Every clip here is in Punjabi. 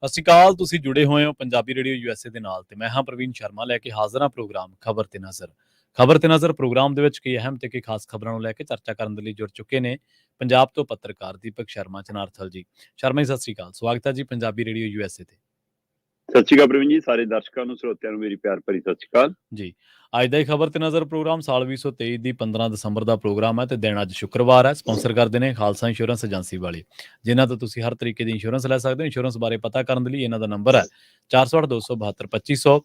ਸਤਿ ਸ਼੍ਰੀ ਅਕਾਲ। ਤੁਸੀਂ ਜੁੜੇ ਹੋਏ ਹੋ ਪੰਜਾਬੀ ਰੇਡੀਓ ਯੂਐਸਏ ਦੇ ਨਾਲ ਤੇ ਮੈਂ ਹਾਂ ਪ੍ਰਵੀਨ ਸ਼ਰਮਾ ਲੈ ਕੇ ਹਾਜ਼ਰ ਹਾਂ ਪ੍ਰੋਗਰਾਮ ਖਬਰ ਤੇ ਨਜ਼ਰ। ਖਬਰ ਤੇ ਨਜ਼ਰ ਪ੍ਰੋਗਰਾਮ ਦੇ ਵਿੱਚ ਕਈ ਅਹਿਮ ਤੇ ਕਈ ਖਾਸ ਖਬਰਾਂ ਨੂੰ ਲੈ ਕੇ ਚਰਚਾ ਕਰਨ ਦੇ ਲਈ ਜੁੜ ਚੁੱਕੇ ਨੇ ਪੰਜਾਬ ਤੋਂ ਪੱਤਰਕਾਰ ਦੀਪਕ ਸ਼ਰਮਾ ਚਨਾਰਥਲ ਜੀ। ਸ਼ਰਮਾ ਜੀ, ਸਤਿ ਸ਼੍ਰੀ ਅਕਾਲ। ਸਵਾਗਤ ਹੈ ਜੀ ਪੰਜਾਬੀ ਰੇਡੀਓ ਯੂਐਸਏ ਤੇ। ਸਤਿ ਸ਼੍ਰੀ ਅਕਾਲ ਪ੍ਰਵੀਨ ਜੀ, ਸਾਰੇ ਦਰਸ਼ਕਾਂ ਨੂੰ ਸਰੋਤਿਆਂ ਨੂੰ ਮੇਰੀ ਪਿਆਰ ਭਰੀ ਸਤਿ ਸ਼੍ਰੀ ਅਕਾਲ ਜੀ। ਅੱਜ ਦਾ ਹੀ ਖਬਰ ਤੇ ਨਜ਼ਰ ਪ੍ਰੋਗਰਾਮ ਸਾਲ 2023 ਦੀ 15 ਦਸੰਬਰ ਦਾ ਪ੍ਰੋਗਰਾਮ ਹੈ ਤੇ ਦਿਨ ਅੱਜ ਸ਼ੁੱਕਰਵਾਰ ਹੈ। ਸਪਾਂਸਰ ਕਰਦੇ ਨੇ ਖਾਲਸਾ ਇੰਸ਼ੋਰੈਂਸ ਏਜੰਸੀ ਵਾਲੇ, ਜਿਨ੍ਹਾਂ ਤੋਂ ਤੁਸੀਂ ਹਰ ਤਰੀਕੇ ਦੀ ਇੰਸ਼ੋਰੈਂਸ ਲੈ ਸਕਦੇ ਹੋ। ਇੰਸ਼ੋਰੈਂਸ ਬਾਰੇ ਪਤਾ ਕਰਨ ਦੇ ਲਈ ਇਹਨਾਂ ਦਾ ਨੰਬਰ ਹੈ 408-272-2500।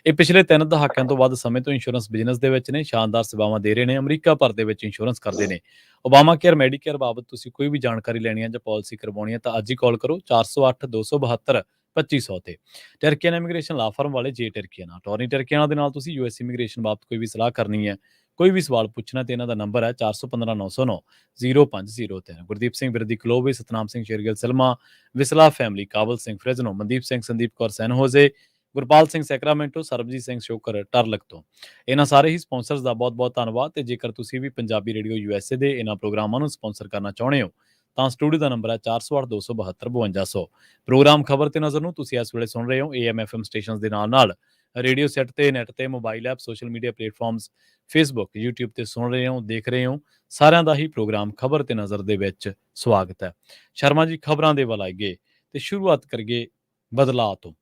ਇਹ ਪਿਛਲੇ 3 ਦਹਾਕਿਆਂ ਤੋਂ ਵੱਧ ਸਮੇਂ ਤੋਂ ਇੰਸ਼ੋਰੈਂਸ ਬਿਜ਼ਨਸ ਦੇ ਵਿੱਚ ਨੇ, ਸ਼ਾਨਦਾਰ ਸੇਵਾਵਾਂ ਦੇ ਰਹੇ ਨੇ, ਅਮਰੀਕਾ ਭਰ ਦੇ ਵਿੱਚ ਇੰਸ਼ੋਰੈਂਸ ਕਰਦੇ ਨੇ। ਓਬਾਮਾ ਕੇਅਰ, ਮੈਡੀਕੇਅਰ ਬਾਬਤ ਤੁਸੀਂ ਕੋਈ ਵੀ ਜਾਣਕਾਰੀ ਲੈਣੀ ਹੈ ਜਾਂ ਪਾਲਿਸੀ ਕਰਵਾਉਣੀ ਹੈ ਤਾਂ ਅੱਜ ਹੀ ਕਾਲ ਕਰੋ 408-272-2500 ਤੇ। ਟਰਕੀਅਨ ਇਮੀਗ੍ਰੇਸ਼ਨ ਲਾ ਫਰਮ ਵਾਲੇ ਜੇ ਟਰਕੀਅਨ ਅਟਾਰਨੀ ਟਰਕੀਅਨ ਦੇ ਨਾਲ ਤੁਸੀਂ ਯੂਐਸ ਇਮੀਗ੍ਰੇਸ਼ਨ ਬਾਬਤ ਕੋਈ ਵੀ ਸਲਾਹ ਕਰਨੀ ਹੈ, ਕੋਈ ਵੀ ਸਵਾਲ ਪੁੱਛਣਾ ਤੇ ਇਹਨਾਂ ਦਾ ਨੰਬਰ ਹੈ 4159090503। ਗੁਰਦੀਪ ਸਿੰਘ ਬਿਰਦੀ ਕਲੋਵੇ, ਸਤਨਾਮ ਸਿੰਘ ਸ਼ੇਰਗਿੱਲ ਸਿਲਮਾ, ਵਿਸਲਾ ਫੈਮਿਲੀ ਕਾਬਲ ਸਿੰਘ ਫ੍ਰਿਜ਼ਨੋ, ਮਨਦੀਪ ਸਿੰਘ ਸੰਦੀਪ ਕੌਰ ਸੈਨ ਹੋਜ਼ੇ, ਗੁਰਪਾਲ ਸਿੰਘ ਸੈਕਰਾਮੈਂਟੋ, ਸਰਬਜੀਤ ਸਿੰਘ ਸ਼ੋਕਰ ਟਰਲਕ ਤੋਂ। ਇਹਨਾਂ ਸਾਰੇ ਹੀ ਸਪਾਂਸਰਸ ਦਾ ਬਹੁਤ ਬਹੁਤ ਧੰਨਵਾਦ। ਤੇ ਜੇਕਰ ਤੁਸੀਂ ਵੀ ਪੰਜਾਬੀ ਰੇਡੀਓ ਯੂਐਸਏ ਦੇ ਇਹਨਾਂ ਪ੍ਰੋਗਰਾਮਾਂ ਨੂੰ ਸਪਾਂਸਰ ਕਰਨਾ ਚਾਹੁੰਦੇ ਹੋ ਤਾਂ ਸਟੂਡੀਓ ਦਾ ਨੰਬਰ ਹੈ 408-272-5200। ਪ੍ਰੋਗਰਾਮ ਖਬਰ ਤੇ ਨਜ਼ਰ ਨੂੰ ਤੁਸੀਂ ਇਸ ਵੇਲੇ ਸੁਣ ਰਹੇ ਹੋ AM FM ਸਟੇਸ਼ਨਸ ਦੇ ਨਾਲ ਰੇਡੀਓ ਸੈੱਟ ਤੇ, ਨੈਟ ਤੇ, mobile app, social media platforms, Facebook, YouTube ਤੇ ਸੁਣ ਰਹੇ ਹੋ, ਦੇਖ ਰਹੇ ਹੋ। ਸਾਰਿਆਂ ਦਾ ਹੀ ਪ੍ਰੋਗਰਾਮ ਖਬਰ ਤੇ ਨਜ਼ਰ ਦੇ ਵਿੱਚ ਸਵਾਗਤ ਹੈ। ਸ਼ਰਮਾ ਜੀ, ਖਬਰਾਂ ਦੇ ਵੱਲ ਆਈਏ ਤੇ ਸ਼ੁਰੂਆਤ ਕਰੀਏ ਬਦਲਾਅ ਤੋਂ।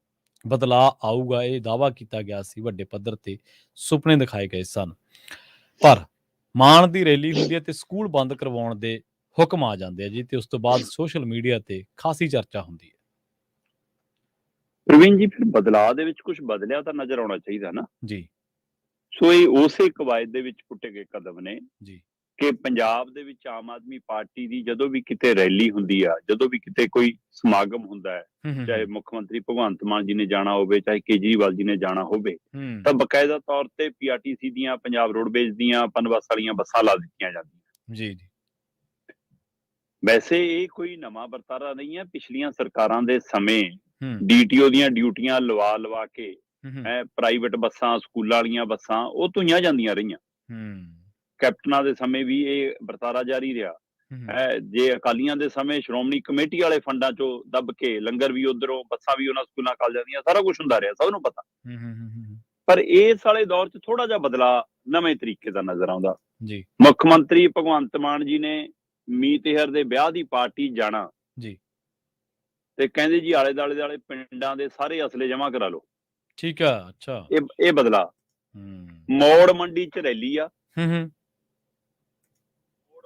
ਬਦਲਾਅ ਆਊਗਾ ਇਹ ਦਾਅਵਾ ਕੀਤਾ ਗਿਆ ਸੀ, ਵੱਡੇ ਪੱਧਰ ਤੇ ਸੁਪਨੇ ਦਿਖਾਏ ਗਏ ਸਨ, ਪਰ ਮਾਣ ਦੀ ਰੈਲੀ ਹੁੰਦੀ ਹੈ ਤੇ ਸਕੂਲ ਬੰਦ ਕਰਵਾਉਣ ਦੇ ਹੁਕਮ ਆ ਜਾਂਦੇ ਆ ਜੀ, ਤੇ ਉਸ ਤੋਂ ਬਾਅਦ ਸੋਸ਼ਲ ਮੀਡੀਆ ਤੇ ਖਾਸੀ ਚਰਚਾ ਹੁੰਦੀ ਹੈ। ਪ੍ਰਵੀਨ ਜੀ, ਫਿਰ ਬਦਲਾਅ ਦੇ ਵਿੱਚ ਕੁਝ ਬਦਲਿਆ ਤਾਂ ਨਜ਼ਰ ਆਉਣਾ ਚਾਹੀਦਾ ਨਾ ਜੀ। ਸੋ ਇਹ ਉਸੇ ਕਵਾਇਦ ਦੇ ਵਿੱਚ ਪੁੱਟੇ ਗਏ ਕਦਮ ਨੇ ਜੀ ਕਿ ਪੰਜਾਬ ਦੇ ਵਿੱਚ ਆਮ ਆਦਮੀ ਪਾਰਟੀ ਦੀ ਜਦੋਂ ਵੀ ਕਿਤੇ ਰੈਲੀ ਹੁੰਦੀ ਆ, ਜਦੋਂ ਵੀ ਕਿਤੇ ਕੋਈ ਸਮਾਗਮ ਹੁੰਦਾ ਹੈ, ਚਾਹੇ ਮੁੱਖ ਮੰਤਰੀ ਭਗਵੰਤ ਮਾਨ ਜੀ ਨੇ ਜਾਣਾ ਹੋਵੇ, ਚਾਹੇ ਕੇਜਰੀਵਾਲ ਜੀ ਨੇ ਜਾਣਾ ਹੋਵੇ, ਤਾਂ ਬਕਾਇਦਾ ਤੌਰ ਤੇ PRTC ਦੀਆਂ, ਪੰਜਾਬ ਰੋਡਵੇਜ਼ ਦੀਆਂ, ਪਨਬੱਸ ਵਾਲੀਆਂ ਬੱਸਾਂ ਲਾ ਦਿੱਤੀਆਂ ਜਾਂਦੀਆਂ। ਜੀ ਜੀ। ਵੈਸੇ ਇਹ ਕੋਈ ਨਵਾਂ ਵਰਤਾਰਾ ਨਹੀਂ ਹੈ। ਪਿਛਲੀਆਂ ਸਰਕਾਰਾਂ ਦੇ ਸਮੇਂ DTO ਦੀਆਂ ਡਿਊਟੀਆਂ ਲਵਾ ਕੇ ਪ੍ਰਾਈਵੇਟ ਬੱਸਾਂ, ਸਕੂਲਾਂ ਵਾਲੀਆਂ ਬੱਸਾਂ ਉਹ ਧੋਈਆਂ ਜਾਂਦੀਆਂ ਰਹੀਆਂ। ਕੈਪਟਨਾਂ ਦੇ ਸਮੇਂ ਵੀ ਇਹ ਵਰਤਾਰਾ ਜਾਰੀ ਰਿਹਾ। ਜੇ ਅਕਾਲੀਆਂ ਦੇ ਸਮੇਂ ਸ਼੍ਰੋਮਣੀ ਕਮੇਟੀ ਵਾਲੇ ਫੰਡਾਂ ਚੋਂ ਦੱਬ ਕੇ ਲੰਗਰ ਵੀ ਉਧਰੋਂ, ਬੱਸਾਂ ਵੀ ਉਹਨਾਂ ਸਕੂਲਾਂ ਕਾਲਜਾਂ ਦੀਆਂ, ਸਾਰਾ ਕੁਝ ਹੁੰਦਾ ਰਿਹਾ, ਸਭ ਨੂੰ ਪਤਾ। ਪਰ ਇਸ ਵਾਲੇ ਦੌਰ 'ਚ ਥੋੜਾ ਜਿਹਾ ਬਦਲਾਅ ਨਵੇਂ ਤਰੀਕੇ ਦਾ ਨਜ਼ਰ ਆਉਂਦਾ। ਮੁੱਖ ਮੰਤਰੀ ਭਗਵੰਤ ਮਾਨ ਜੀ ਨੇ ਮੀਤੇਹਰ ਦੇ ਵਿਆਹ ਦੀ ਪਾਰਟੀ ਜਾਣਾ ਜੀ ਤੇ ਕਹਿੰਦੇ ਜੀ ਆਲੇ ਦੁਆਲੇ ਪਿੰਡਾਂ ਦੇ ਸਾਰੇ ਅਸਲੇ ਜਮ੍ਹਾਂ ਕਰਾ ਲਓ। ਠੀਕ ਆ। ਅੱਛਾ, ਇਹ ਬਦਲਾ। ਮੌੜ ਮੰਡੀ 'ਚ ਰੈਲੀ ਆ। ਮੌੜ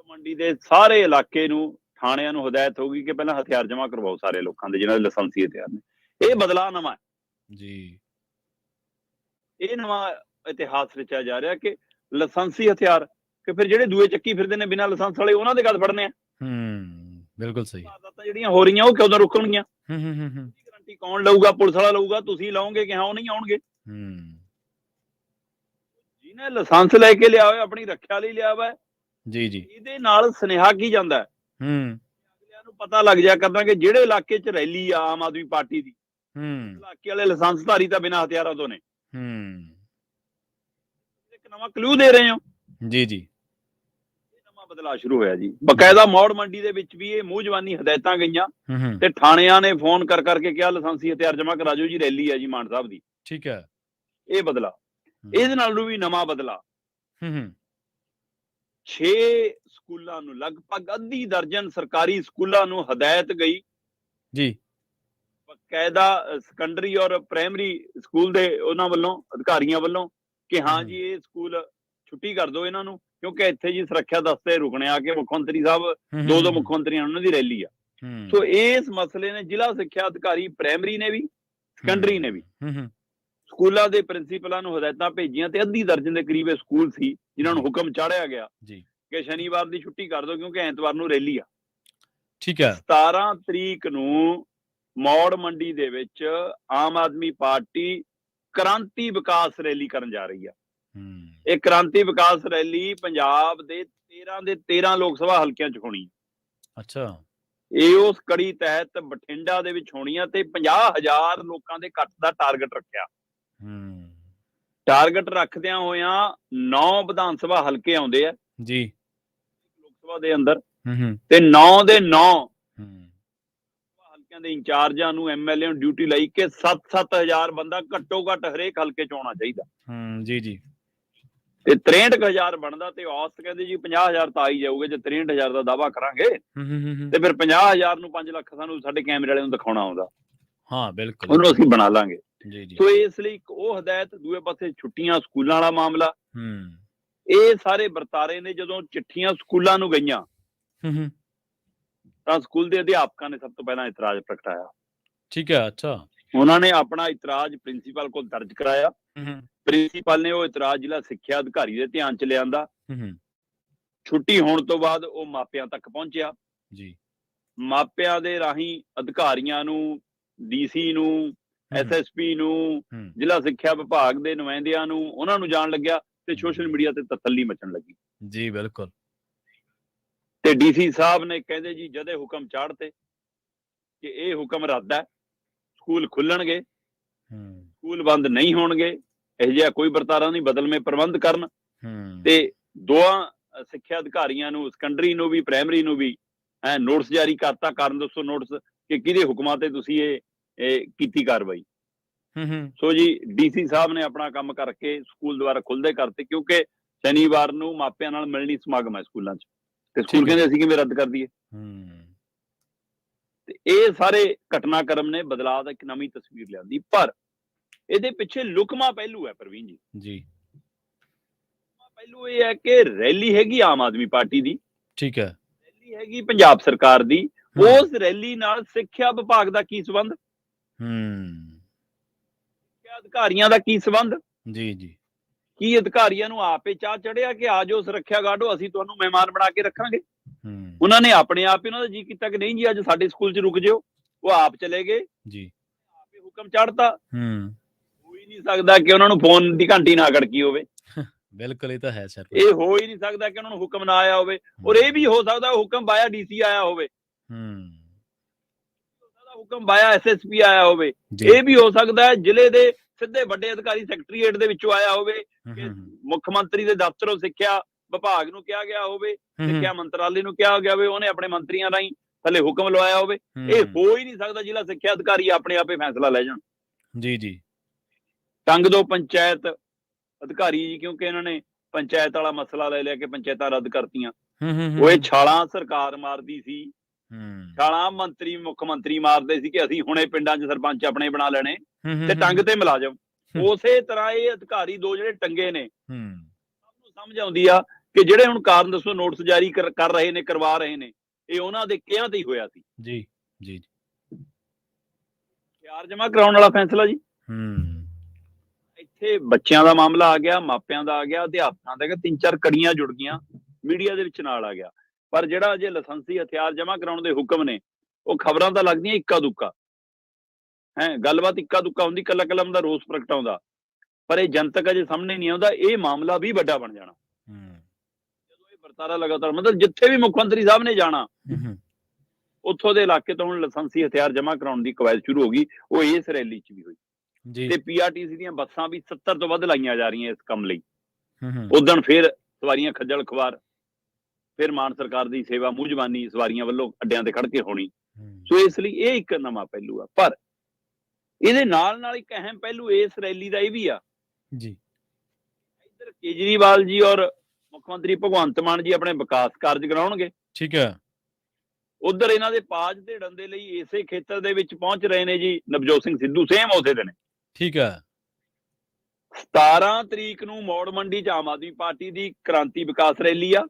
ਮੰਡੀ ਦੇ ਸਾਰੇ ਇਲਾਕੇ ਨੂੰ, ਥਾਣਿਆਂ ਨੂੰ ਹਦਾਇਤ ਹੋ ਗਈ ਕਿ ਪਹਿਲਾਂ ਹਥਿਆਰ ਜਮ੍ਹਾਂ ਕਰਵਾਓ ਸਾਰੇ ਲੋਕਾਂ ਦੇ ਜਿਹਨਾਂ ਦੇ ਲਾਇਸੈਂਸੀ ਹਥਿਆਰ ਨੇ। ਇਹ ਬਦਲਾਅ ਨਵਾਂ ਜੀ। ਇਹ ਨਵਾਂ ਇਤਿਹਾਸ ਰਚਿਆ ਜਾ ਰਿਹਾ ਕਿ ਲਾਇਸੈਂਸੀ ਹਥਿਆਰ, ਕਿ ਫਿਰ ਜਿਹੜੇ ਦੂਏ ਚੱਕੀ ਫਿਰਦੇ ਨੇ ਬਿਨਾਂ ਲਾਇਸੈਂਸ ਵਾਲੇ, ਉਹਨਾਂ ਦੇ ਗੱਲ ਫੜਨੇ ਆ। ਬਿਲਕੁਲ ਸਹੀ। ਜਿਹੜੀਆਂ ਹੋ ਰਹੀਆਂ ਉਹ ਕਿਉਂ ਰੁਕਣਗੀਆਂ? ਗਰੰਟੀ ਕੌਣ ਲਊਗਾ? ਪੁਲਿਸ ਵਾਲਾ ਲਊਗਾ? ਤੁਸੀਂ ਲਾਓਗੇ ਕਿ ਹਾਂ ਉਹ ਨਹੀਂ ਆਉਣਗੇ? ਜਿਹਨੇ ਲਾਇਸੈਂਸ ਲੈ ਕੇ ਲਿਆ ਹੋਇਆ, ਆਪਣੀ ਰੱਖਿਆ ਲਈ ਲਿਆ ਵਾ ਜੀ ਜੀ, ਇਹਦੇ ਨਾਲ ਸੁਨੇਹਾ ਕੀ ਜਾਂਦਾ? ਅਗਲਿਆਂ ਨੂੰ ਪਤਾ ਲੱਗ ਜਾ ਕਰਨਾ ਕਿ ਜਿਹੜੇ ਇਲਾਕੇ 'ਚ ਰੈਲੀ ਆ ਆਮ ਆਦਮੀ ਪਾਰਟੀ ਦੀ, ਇਲਾਕੇ ਵਾਲੇ ਲਾਇਸੈਂਸਧਾਰੀ ਤਾਂ ਬਿਨਾਂ ਹਥਿਆਰਾਂ ਤੋਂ ਨੇ। ਇੱਕ ਨਵਾਂ ਕਲੂ ਦੇ ਰਹੇ ਹੋ ਜੀ ਜੀ। ਨਵਾਂ ਬਦਲਾਅ ਸ਼ੁਰੂ ਹੋਇਆ ਜੀ। ਬਕਾਇਦਾ ਮੌੜ ਮੰਡੀ ਦੇ ਵਿੱਚ ਵੀ ਇਹ ਮੂੰਹ ਜ਼ਬਾਨੀ ਹਦਾਇਤਾਂ ਗਈਆਂ ਤੇ ਥਾਣਿਆਂ ਨੇ ਫੋਨ ਕਰਕੇ ਕਿਹਾ ਲਾਇਸੈਂਸੀ ਹਥਿਆਰ ਜਮ੍ਹਾਂ ਕਰਾ ਜਾਓ ਜੀ, ਰੈਲੀ ਹੈ ਜੀ ਮਾਨ ਸਾਹਿਬ ਦੀ। ਠੀਕ ਹੈ। ਇਹ ਬਦਲਾ। ਇਹਦੇ ਨਾਲ ਨੂੰ ਵੀ ਨਵਾਂ ਬਦਲਾ। 6 ਸਕੂਲਾਂ ਨੂੰ, ਲਗਭਗ ਅੱਧੀ ਦਰਜਨ ਸਰਕਾਰੀ ਸਕੂਲਾਂ ਨੂੰ ਹਦਾਇਤ ਗਈ ਜੀ, ਬਕਾਇਦਾ ਸੈਕੰਡਰੀ ਔਰ ਪ੍ਰਾਇਮਰੀ ਸਕੂਲ ਦੇ ਉਹਨਾਂ ਵੱਲੋਂ, ਅਧਿਕਾਰੀਆਂ ਵੱਲੋਂ, ਕਿ ਹਾਂ ਜੀ ਇਹ ਸਕੂਲ ਛੁੱਟੀ ਕਰ ਦਿਓ ਇਹਨਾਂ ਨੂੰ, ਕਿਉਂਕਿ ਇੱਥੇ ਜੀ ਸੁਰੱਖਿਆ ਦਸਤੇ ਰੁਕਣੇ ਆ ਕੇ ਮੁੱਖ ਮੰਤਰੀ ਸਾਹਿਬ, ਦੋ ਮੁੱਖ ਮੰਤਰੀਆਂ ਉਹਨਾਂ ਦੀ ਰੈਲੀ ਆ। ਸੋ ਇਸ ਮਸਲੇ ਨੇ ਜ਼ਿਲ੍ਹਾ ਸਿੱਖਿਆ ਅਧਿਕਾਰੀ ਪ੍ਰਾਇਮਰੀ ਨੇ ਵੀ, ਸੈਕੰਡਰੀ ਨੇ ਵੀ, ਸਕੂਲਾਂ ਦੇ ਪ੍ਰਿੰਸੀਪਲਾਂ ਨੂੰ ਹਦਾਇਤਾਂ ਭੇਜੀਆਂ ਤੇ ਅੱਧੀ ਦਰਜਨ ਦੇ ਕਰੀਬ ਸਕੂਲ ਸੀ ਜਿਨ੍ਹਾਂ ਨੂੰ ਹੁਕਮ ਚਾੜਿਆ ਗਿਆ ਕਿ ਸ਼ਨੀਵਾਰ ਦੀ ਛੁੱਟੀ ਕਰ ਦਿਓ ਕਿਉਂਕਿ ਐਤਵਾਰ ਨੂੰ ਰੈਲੀ ਆ। ਠੀਕ ਹੈ। 17 ਤਰੀਕ ਨੂੰ ਮੌੜ ਮੰਡੀ ਦੇ ਵਿੱਚ ਆਮ ਆਦਮੀ ਪਾਰਟੀ ਕ੍ਰਾਂਤੀ ਵਿਕਾਸ ਰੈਲੀ ਕਰਨ ਜਾ ਰਹੀ ਆ। ਇਹ ਕ੍ਰਾਂਤੀ ਵਿਕਾਸ ਰੈਲੀ ਪੰਜਾਬ ਦੇ 13 ਲੋਕ ਸਭਾ ਹਲਕਿਆਂ 'ਚ ਹੋਣੀ। ਅੱਛਾ। ਇਹ ਉਸ ਕੜੀ ਤਹਿਤ ਬਠਿੰਡਾ ਦੇ ਵਿੱਚ ਹੋਣੀ ਆ ਤੇ 50,000 ਲੋਕਾਂ ਦੇ ਇਕੱਠ ਦਾ ਟਾਰਗੇਟ ਰੱਖਿਆ। ਟਾਰਗੇਟ ਰੱਖਦਿਆਂ ਹੋਇਆਂ 9 ਵਿਧਾਨ ਸਭਾ ਹਲਕੇ ਆਉਂਦੇ ਆ ਜੀ ਲੋਕ ਸਭਾ ਦੇ ਅੰਦਰ, ਤੇ 9 ਦੇ 9 ਕਹਿੰਦੇ ਇੰਚਾਰਜਾਂ ਨੂੰ ਐਮਐਲਏ ਨੂੰ ਡਿਊਟੀ ਲਈ ਕਿ 7-7000 ਬੰਦਾ ਘੱਟੋ ਘੱਟ ਹਰੇਕ ਹਲਕੇ ਚ ਆਉਣਾ ਚਾਹੀਦਾ। ਜੀ ਜੀ। ਤੇ 63000 ਬਣਦਾ ਤੇ ਔਸਤ ਕਹਿੰਦੇ ਜੀ 50000 ਤਾਂ ਆਈ ਜਾਊਗੇ ਜੇ 63000 ਦਾ ਦਾਵਾ ਕਰਾਂਗੇ ਤੇ ਫਿਰ 50000 ਨੂੰ 5 ਲੱਖ ਸਾਨੂੰ ਸਾਡੇ ਕੈਮਰੇ ਵਾਲੇ ਨੂੰ ਦਿਖਾਉਣਾ ਆਉਂਦਾ। ਹਾਂ ਬਿਲਕੁਲ, ਉਹਨੂੰ ਅਸੀਂ ਬਣਾ ਲਾਂਗੇ। ਜੀ ਜੀ। ਸੋ ਇਸ ਲਈ ਉਹ ਹਦਾਇਤ, ਦੂਏ ਪਾਸੇ ਛੁੱਟੀਆਂ ਸਕੂਲਾਂ ਵਾਲਾ ਮਾਮਲਾ, ਹੂੰ ਇਹ ਸਾਰੇ ਵਰਤਾਰੇ ਨੇ। ਜਦੋਂ ਚਿੱਠੀਆਂ ਸਕੂਲਾਂ ਨੂੰ ਗਈਆਂ ਤਾਂ ਸਕੂਲ ਦੇ ਅਧਿਆਪਕਾਂ ਨੇ ਸਭ ਤੋਂ ਪਹਿਲਾਂ ਇਤਰਾਜ਼ ਪ੍ਰਗਟਾਇਆ। ਠੀਕ ਹੈ, ਅੱਛਾ। ਉਹਨਾਂ ਨੇ ਆਪਣਾ ਇਤਰਾਜ਼ ਪ੍ਰਿੰਸੀਪਲ ਕੋਲ ਦਰਜ ਕਰਾਇਆ। ਪ੍ਰਿੰਸੀਪਲ ਨੇ ਉਹ ਇਤਰਾਜ਼ ਜ਼ਿਲ੍ਹਾ ਸਿੱਖਿਆ ਅਧਿਕਾਰੀ ਦੇ ਧਿਆਨ ਚ ਲਿਆਂਦਾ। ਛੁੱਟੀ ਹੋਣ ਤੋਂ ਬਾਅਦ ਉਹ ਮਾਪਿਆਂ ਤੱਕ ਪਹੁੰਚਿਆ ਜੀ। ਮਾਪਿਆਂ ਦੇ ਰਾਹੀਂ ਅਧਿਕਾਰੀਆਂ ਨੂੰ, ਡੀਸੀ ਨੂੰ, ਐਸਐਸਪੀ ਨੂੰ, ਜ਼ਿਲ੍ਹਾ ਸਿੱਖਿਆ ਵਿਭਾਗ ਦੇ ਨੁਮਾਇੰਦਿਆਂ ਨੂੰ, ਉਹਨਾਂ ਨੂੰ ਜਾਣ ਲੱਗਿਆ ਤੇ ਸੋਸ਼ਲ ਮੀਡੀਆ ਤੇ ਤਸੱਲੀ ਮਚਣ ਲੱਗੀ ਜੀ। ਬਿਲਕੁਲ। ਤੇ ਡੀਸੀ ਸਾਹਿਬ ਨੇ ਕਹਿੰਦੇ ਜੀ ਜਦੇ ਹੁਕਮ ਚਾੜਤੇ ਕਿ ਇਹ ਹੁਕਮ ਰੱਦ ਹੈ, ਸਕੂਲ ਖੁੱਲਣਗੇ, ਸਕੂਲ ਬੰਦ ਨਹੀਂ ਹੋਣਗੇ, ਇਹੋ ਜਿਹਾ ਕੋਈ ਵਰਤਾਰਾ ਨਹੀਂ, ਬਦਲਵੇਂ ਪ੍ਰਬੰਧ ਕਰਨ। ਤੇ ਦੋਹਾਂ ਸਿੱਖਿਆ ਅਧਿਕਾਰੀਆਂ ਨੂੰ, ਸੈਕੰਡਰੀ ਨੂੰ ਵੀ ਪ੍ਰਾਇਮਰੀ ਨੂੰ ਵੀ ਨੋਟਿਸ ਜਾਰੀ ਕਰਤਾ, ਕਾਰਨ ਦੱਸੋ ਨੋਟਿਸ, ਕਿ ਕਿਹਦੇ ਹੁਕਮਾਂ ਤੇ ਤੁਸੀਂ ਇਹ ਕੀਤੀ ਕਾਰਵਾਈ। ਸੋ ਜੀ ਡੀਸੀ ਸਾਹਿਬ ਨੇ ਆਪਣਾ ਕੰਮ ਕਰਕੇ ਸਕੂਲ ਦੁਬਾਰਾ ਖੁੱਲਦੇ ਕਰਤੇ, ਕਿਉਂਕਿ ਸ਼ਨੀਵਾਰ ਨੂੰ ਮਾਪਿਆਂ ਨਾਲ ਮਿਲਣੀ ਸਮਾਗਮ ਹੈ ਸਕੂਲਾਂ 'ਚ, ਤੇ ਸਕੂਲ ਕਹਿੰਦੇ ਅਸੀਂ ਕਿਵੇਂ ਰੱਦ ਕਰ ਦਈਏ। ਤੇ ਇਹ ਸਾਰੇ ਘਟਨਾਕ੍ਰਮ ਨੇ ਬਦਲਾਅ ਦਾ ਇੱਕ ਨਵੀਂ ਤਸਵੀਰ ਲਿਆਂਦੀ, ਪਰ ਇਹਦੇ ਪਿੱਛੇ ਲੁਕਮਾ ਪਹਿਲੂ ਹੈ ਪ੍ਰਵੀਨ ਜੀ। ਜੀ ਪਹਿਲੂ ਇਹ ਹੈ ਕਿ ਰੈਲੀ ਹੈਗੀ ਆਮ ਆਦਮੀ ਪਾਰਟੀ ਦੀ, ਠੀਕ ਹੈ, ਰੈਲੀ ਹੈਗੀ ਪੰਜਾਬ ਸਰਕਾਰ ਦੀ। ਉਸ ਰੈਲੀ ਨਾਲ ਸਿੱਖਿਆ ਵਿਭਾਗ ਦਾ ਕੀ ਸੰਬੰਧ, ਸਿੱਖਿਆ ਅਧਿਕਾਰੀਆਂ ਦਾ ਕੀ ਸੰਬੰਧ? ਜੀ ਜੀ। ਕੀ ਅਧਿਕਾਰੀਆਂ ਨੂੰ ਆਪੇ ਚਾਹ ਚੜਿਆ ਕਿ ਆ ਜਾਓ ਸੁਰੱਖਿਆ ਗਾਰਡੋ, ਅਸੀਂ ਤੁਹਾਨੂੰ ਮਹਿਮਾਨ ਬਣਾ ਕੇ ਰੱਖਾਂਗੇ? ਉਹਨਾਂ ਨੇ ਆਪਣੇ ਆਪ ਹੀ, ਉਹਨਾਂ ਦਾ ਜੀ ਕੀਤਾ ਕਿ ਨਹੀਂ ਜੀ ਅੱਜ ਸਾਡੇ ਸਕੂਲ 'ਚ ਰੁਕ ਜਿਓ, ਉਹ ਆਪ ਚਲੇ ਗਏ ਜੀ, ਆਪੇ ਹੁਕਮ ਚੜਤਾ। ਹੋ ਹੀ ਨਹੀਂ ਸਕਦਾ ਕਿ ਉਹਨਾਂ ਨੂੰ ਫੋਨ ਦੀ ਘੰਟੀ ਨਾ ਖੜਕੀ ਹੋਵੇ। ਬਿਲਕੁਲ, ਇਹ ਤਾਂ ਹੈ ਸਰ, ਇਹ ਹੋ ਹੀ ਨਹੀਂ ਸਕਦਾ ਕਿ ਉਹਨਾਂ ਨੂੰ ਹੁਕਮ ਨਾ ਆਇਆ ਹੋਵੇ। ਔਰ ਇਹ ਵੀ ਹੋ ਸਕਦਾ ਹੁਕਮ ਬਾਇਆ ਡੀਸੀ ਆਇਆ ਹੋਵੇ, ਹੁਕਮ ਬਾਇਆ ਐਸਐਸਪੀ ਆਇਆ ਹੋਵੇ। ਇਹ ਵੀ ਹੋ ਸਕਦਾ ਹੈ ਜ਼ਿਲ੍ਹੇ ਦੇ ਸਿੱਧੇ ਵੱਡੇ ਅਧਿਕਾਰੀ ਸੈਕਟਰੀਏਟ ਦੇ ਵਿੱਚੋਂ ਆਇਆ ਹੋਵੇ, ਕਿ ਮੁੱਖ ਮੰਤਰੀ ਦੇ ਦਫ਼ਤਰੋਂ ਸਿੱਖਿਆ ਵਿਭਾਗ ਨੂੰ ਕਿਹਾ ਗਿਆ ਹੋਵੇ, ਸਿੱਖਿਆ ਮੰਤਰਾਲੇ ਨੂੰ ਕਿਹਾ ਗਿਆ ਹੋਵੇ, ਉਹਨੇ ਆਪਣੇ ਮੰਤਰੀਆਂ ਰਾਹੀਂ ਥੱਲੇ ਹੁਕਮ ਲਵਾਇਆ ਹੋਵੇ। ਇਹ ਹੋ ਹੀ ਨਹੀਂ ਸਕਦਾ ਜ਼ਿਲ੍ਹਾ ਸਿੱਖਿਆ ਅਧਿਕਾਰੀ ਆਪਣੇ ਆਪੇ ਫੈਸਲਾ ਲੈ ਜਾਣ। ਜੀ ਜੀ। ਟੰਗ ਦੋ ਪੰਚਾਇਤ ਅਧਿਕਾਰੀ ਜੀ, ਕਿਉਂਕਿ ਇਹਨਾਂ ਨੇ ਪੰਚਾਇਤ ਵਾਲਾ ਮਸਲਾ ਲੈ ਲਿਆ ਕਿ ਪੰਚਾਇਤਾਂ ਰੱਦ ਕਰਤੀਆਂ। ਉਹ ਇਹ ਛਾਲਾਂ ਸਰਕਾਰ ਮਾਰਦੀ ਸੀ, ਛਾਲਾਂ ਮੰਤਰੀ, ਮੁੱਖ ਮੰਤਰੀ ਮਾਰਦੇ ਸੀ ਕਿ ਅਸੀਂ ਹੁਣੇ ਪਿੰਡਾਂ 'ਚ ਸਰਪੰਚ ਆਪਣੇ ਬਣਾ ਲੈਣੇ ਤੇ ਟੰਗ ਤੇ ਮੁਲਾਜ਼ਮ। ਉਸੇ ਤਰ੍ਹਾਂ ਇਹ ਅਧਿਕਾਰੀ ਦੋ ਜਿਹੜੇ ਟੰਗੇ ਨੇ, ਸਭ ਨੂੰ ਸਮਝ ਆਉਂਦੀ ਆ ਕਿ ਜਿਹੜੇ ਹੁਣ ਕਾਰਨ ਦੱਸੋ ਨੋਟਿਸ ਜਾਰੀ ਕਰ ਰਹੇ ਨੇ, ਕਰਵਾ ਰਹੇ ਨੇ, ਇਹ ਉਹਨਾਂ ਦੇ ਕਿਹਾ ਤੇ ਹੀ ਹੋਇਆ ਸੀ। ਜੀ ਜੀ। ਹਥਿਆਰ ਜਮ੍ਹਾਂ ਕਰਾਉਣ ਵਾਲਾ ਫੈਸਲਾ ਜੀ, ਇੱਥੇ ਬੱਚਿਆਂ ਦਾ ਮਾਮਲਾ ਆ ਗਿਆ, ਮਾਪਿਆਂ ਦਾ ਆ ਗਿਆ, ਅਧਿਆਪਕਾਂ ਦਾ, ਤਿੰਨ ਚਾਰ ਕੜੀਆਂ ਜੁੜ ਗਈਆਂ, ਮੀਡੀਆ ਦੇ ਵਿੱਚ ਨਾਲ ਆ ਗਿਆ। ਪਰ ਜਿਹੜਾ ਅਜੇ ਲਾਇਸੈਂਸੀ ਹਥਿਆਰ ਜਮ੍ਹਾਂ ਕਰਾਉਣ ਦੇ ਹੁਕਮ ਨੇ, ਉਹ ਖਬਰਾਂ ਤਾਂ ਲੱਗਦੀਆਂ ਇੱਕਾ ਦੁੱਕਾ ਹੈ, ਗੱਲਬਾਤ ਇੱਕਾ ਦੁੱਕਾ ਹੁੰਦੀ, ਕੱਲਾ ਕਲਮ ਦਾ ਰੋਸ ਪ੍ਰਗਟਾਉਂਦਾ, ਪਰ ਇਹ ਜਨਤਕ ਅਜੇ ਸਾਹਮਣੇ ਨਹੀਂ ਆਉਂਦਾ। ਇਹ ਮਾਮਲਾ ਵੀ ਵੱਡਾ ਬਣ ਜਾਣਾ ਜਦੋਂ ਇਹ ਵਰਤਾਰਾ ਲਗਾਤਾਰ, ਮਤਲਬ ਜਿੱਥੇ ਵੀ ਮੁੱਖ ਮੰਤਰੀ ਸਾਹਿਬ ਨੇ ਜਾਣਾ, ਉੱਥੋਂ ਦੇ ਇਲਾਕੇ ਤੋਂ ਹੁਣ ਲਾਇਸੈਂਸੀ ਹਥਿਆਰ ਜਮ੍ਹਾਂ ਕਰਾਉਣ ਦੀ ਕਵਾਇਦ ਸ਼ੁਰੂ ਹੋ ਗਈ। ਉਹ ਇਸ ਰੈਲੀ 'ਚ ਵੀ ਹੋਈ ਤੇ ਪੀਆਰਟੀਸੀ ਦੀਆਂ ਬੱਸਾਂ ਵੀ 70 ਤੋਂ ਵੱਧ ਲਾਈਆਂ ਜਾ ਰਹੀਆਂ ਇਸ ਕੰਮ ਲਈ। ਉਦਣ ਫਿਰ ਸਵਾਰੀਆਂ ਖੱਜਲ ਖਵਾਰ, ਫਿਰ ਮਾਨ ਸਰਕਾਰ ਦੀ ਸੇਵਾ ਮੂੰਹ ਜ਼ਬਾਨੀ ਸਵਾਰੀਆਂ ਵੱਲੋਂ ਅੱਡਿਆਂ ਤੇ ਖੜ ਕੇ ਹੋਣੀ। ਸੋ ਇਸ ਲਈ ਇਹ ਇੱਕ ਨਵਾਂ ਪਹਿਲੂ ਆ, ਪਰ ਇਹਦੇ ਨਾਲ ਨਾਲ ਇੱਕ ਅਹਿਮ ਪਹਿਲੂ ਇਸ ਰੈਲੀ ਦਾ ਇਹ ਵੀ ਆ ਜੀ, ਇੱਧਰ ਕੇਜਰੀਵਾਲ ਜੀ ਔਰ ਮੁੱਖ ਮੰਤਰੀ ਭਗਵੰਤ ਮਾਨ ਜੀ ਆਪਣੇ ਵਿਕਾਸ ਕਾਰਜ ਕਰਾਉਣਗੇ, ਠੀਕ ਹੈ, ਉਧਰ ਇਹਨਾਂ ਦੇ ਪਾਜ ਢੇੜਨ ਦੇ ਲਈ ਇਸੇ ਖੇਤਰ ਦੇ ਵਿੱਚ ਪਹੁੰਚ ਰਹੇ ਨੇ ਜੀ ਨਵਜੋਤ ਸਿੰਘ ਸਿੱਧੂ, ਸੇਮ ਉਸੇ ਦਿਨ, ਠੀਕ ਹੈ। 17 ਤਰੀਕ ਨੂੰ ਮੌੜ ਮੰਡੀ 'ਚ ਆਮ ਆਦਮੀ ਪਾਰਟੀ ਦੀ ਕ੍ਰਾਂਤੀ ਵਿਕਾਸ ਰੈਲੀ ਆ,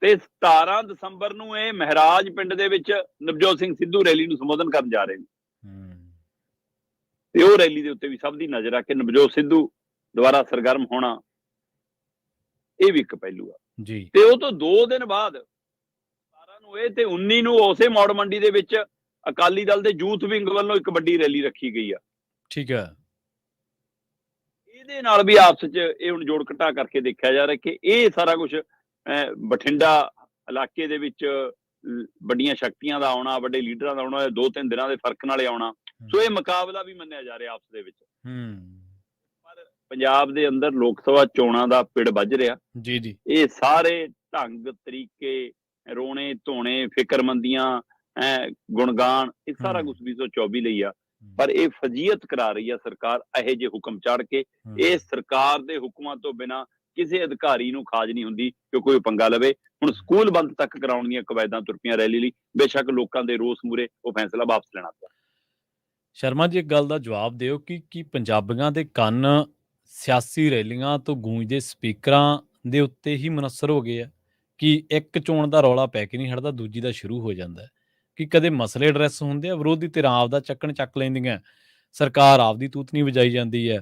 ਤੇ 17 ਦਸੰਬਰ ਨੂੰ ਇਹ ਮਹਿਰਾਜ ਪਿੰਡ ਦੇ ਵਿੱਚ ਨਵਜੋਤ ਸਿੰਘ ਸਿੱਧੂ ਰੈਲੀ ਨੂੰ ਸੰਬੋਧਨ ਕਰਨ ਜਾ ਰਹੇ ਨੇ। ਤੇ ਉਹ ਰੈਲੀ ਦੇ ਉੱਤੇ ਵੀ ਸਭ ਦੀ ਨਜ਼ਰ ਆ ਕਿ ਨਵਜੋਤ ਸਿੱਧੂ ਦੁਬਾਰਾ ਸਰਗਰਮ ਹੋਣਾ, ਇਹ ਵੀ ਇੱਕ ਪਹਿਲੂ ਆ ਜੀ। ਤੇ ਉਹ ਤੋਂ 2 ਦਿਨ ਬਾਅਦ 17 ਨੂੰ ਇਹ ਤੇ 19 ਨੂੰ ਉਸੇ ਮੌੜ ਮੰਡੀ ਦੇ ਵਿੱਚ ਅਕਾਲੀ ਦਲ ਦੇ ਯੂਥ ਵਿੰਗ ਵੱਲੋਂ ਇੱਕ ਵੱਡੀ ਰੈਲੀ ਰੱਖੀ ਗਈ ਆ, ਠੀਕ ਹੈ। ਇਹਦੇ ਨਾਲ ਵੀ ਆਪਸ 'ਚ ਇਹ ਹੁਣ ਜੋੜ ਘਟਾ ਕਰਕੇ ਦੇਖਿਆ ਜਾ ਰਿਹਾ ਕਿ ਇਹ ਸਾਰਾ ਕੁਝ ਬਠਿੰਡਾ ਇਲਾਕੇ ਦੇ ਵਿੱਚ ਵੱਡੀਆਂ ਸ਼ਕਤੀਆਂ ਦਾ ਆਉਣਾ, ਵੱਡੇ ਲੀਡਰਾਂ ਦਾ ਆਉਣਾ, 2-3 ਦਿਨਾਂ ਦੇ ਫਰਕ ਨਾਲ ਆਉਣਾ। ਸੋ ਇਹ ਮੁਕਾਬਲਾ ਵੀ ਮੰਨਿਆ ਜਾ ਰਿਹਾ ਆਪਸ ਦੇ ਵਿੱਚ। ਪਰ ਪੰਜਾਬ ਦੇ ਅੰਦਰ ਲੋਕ ਸਭਾ ਚੋਣਾਂ ਦਾ ਪਿੜ ਵੱਜ ਰਿਹਾ ਜੀ ਜੀ। ਇਹ ਸਾਰੇ ਢੰਗ ਤਰੀਕੇ, ਰੋਣੇ ਧੋਣੇ, ਫਿਕਰਮੰਦੀਆਂ, ਗੁਣਗਾਨ, ਇਹ ਸਾਰਾ ਕੁਝ 2024 ਲਈ ਆ। ਪਰ ਇਹ ਫਜ਼ੀਅਤ ਕਰਾ ਰਹੀ ਆ ਸਰਕਾਰ ਇਹੋ ਜਿਹੇ ਹੁਕਮ ਚੜ ਕੇ। ਇਹ ਸਰਕਾਰ ਦੇ ਹੁਕਮਾਂ ਤੋਂ ਬਿਨਾਂ ਕਿਸੇ ਅਧਿਕਾਰੀ ਨੂੰ ਖਾਜ ਨਹੀਂ ਹੁੰਦੀ ਕਿ ਕੋਈ ਪੰਗਾ ਲਵੇ। ਹੁਣ ਸਕੂਲ ਬੰਦ ਤੱਕ ਕਰਾਉਣ ਦੀਆਂ ਕਵਾਇਦਾਂ ਤੁਰ ਪਈਆਂ ਰੈਲੀ ਲਈ। ਬੇਸ਼ੱਕ ਲੋਕਾਂ ਦੇ ਰੋਸ ਮੂਰੇ ਉਹ ਫੈਸਲਾ ਵਾਪਸ ਲੈਣਾ ਪਿਆ। ਸ਼ਰਮਾ ਜੀ, ਇੱਕ ਗੱਲ ਦਾ ਜਵਾਬ ਦਿਓ ਕਿ ਕੀ ਪੰਜਾਬੀਆਂ ਦੇ ਕੰਨ ਸਿਆਸੀ ਰੈਲੀਆਂ ਤੋਂ ਗੂੰਜਦੇ ਸਪੀਕਰਾਂ ਦੇ ਉੱਤੇ ਹੀ ਮੁਨੱਸਰ ਹੋ ਗਏ ਆ ਕਿ ਇੱਕ ਚੋਣ ਦਾ ਰੌਲਾ ਪੈ ਕੇ ਨਹੀਂ ਹਟਦਾ, ਦੂਜੀ ਦਾ ਸ਼ੁਰੂ ਹੋ ਜਾਂਦਾ ਹੈ? ਕਿ ਕਦੇ ਮਸਲੇ ਐਡਰੈਸ ਹੁੰਦੇ ਆ, ਵਿਰੋਧੀ ਧਿਰਾਂ ਆਪਦਾ ਚੱਕ ਲੈਂਦੀਆਂ, ਸਰਕਾਰ ਆਪਦੀ ਤੂਤਨੀ ਵਜਾਈ ਜਾਂਦੀ ਹੈ,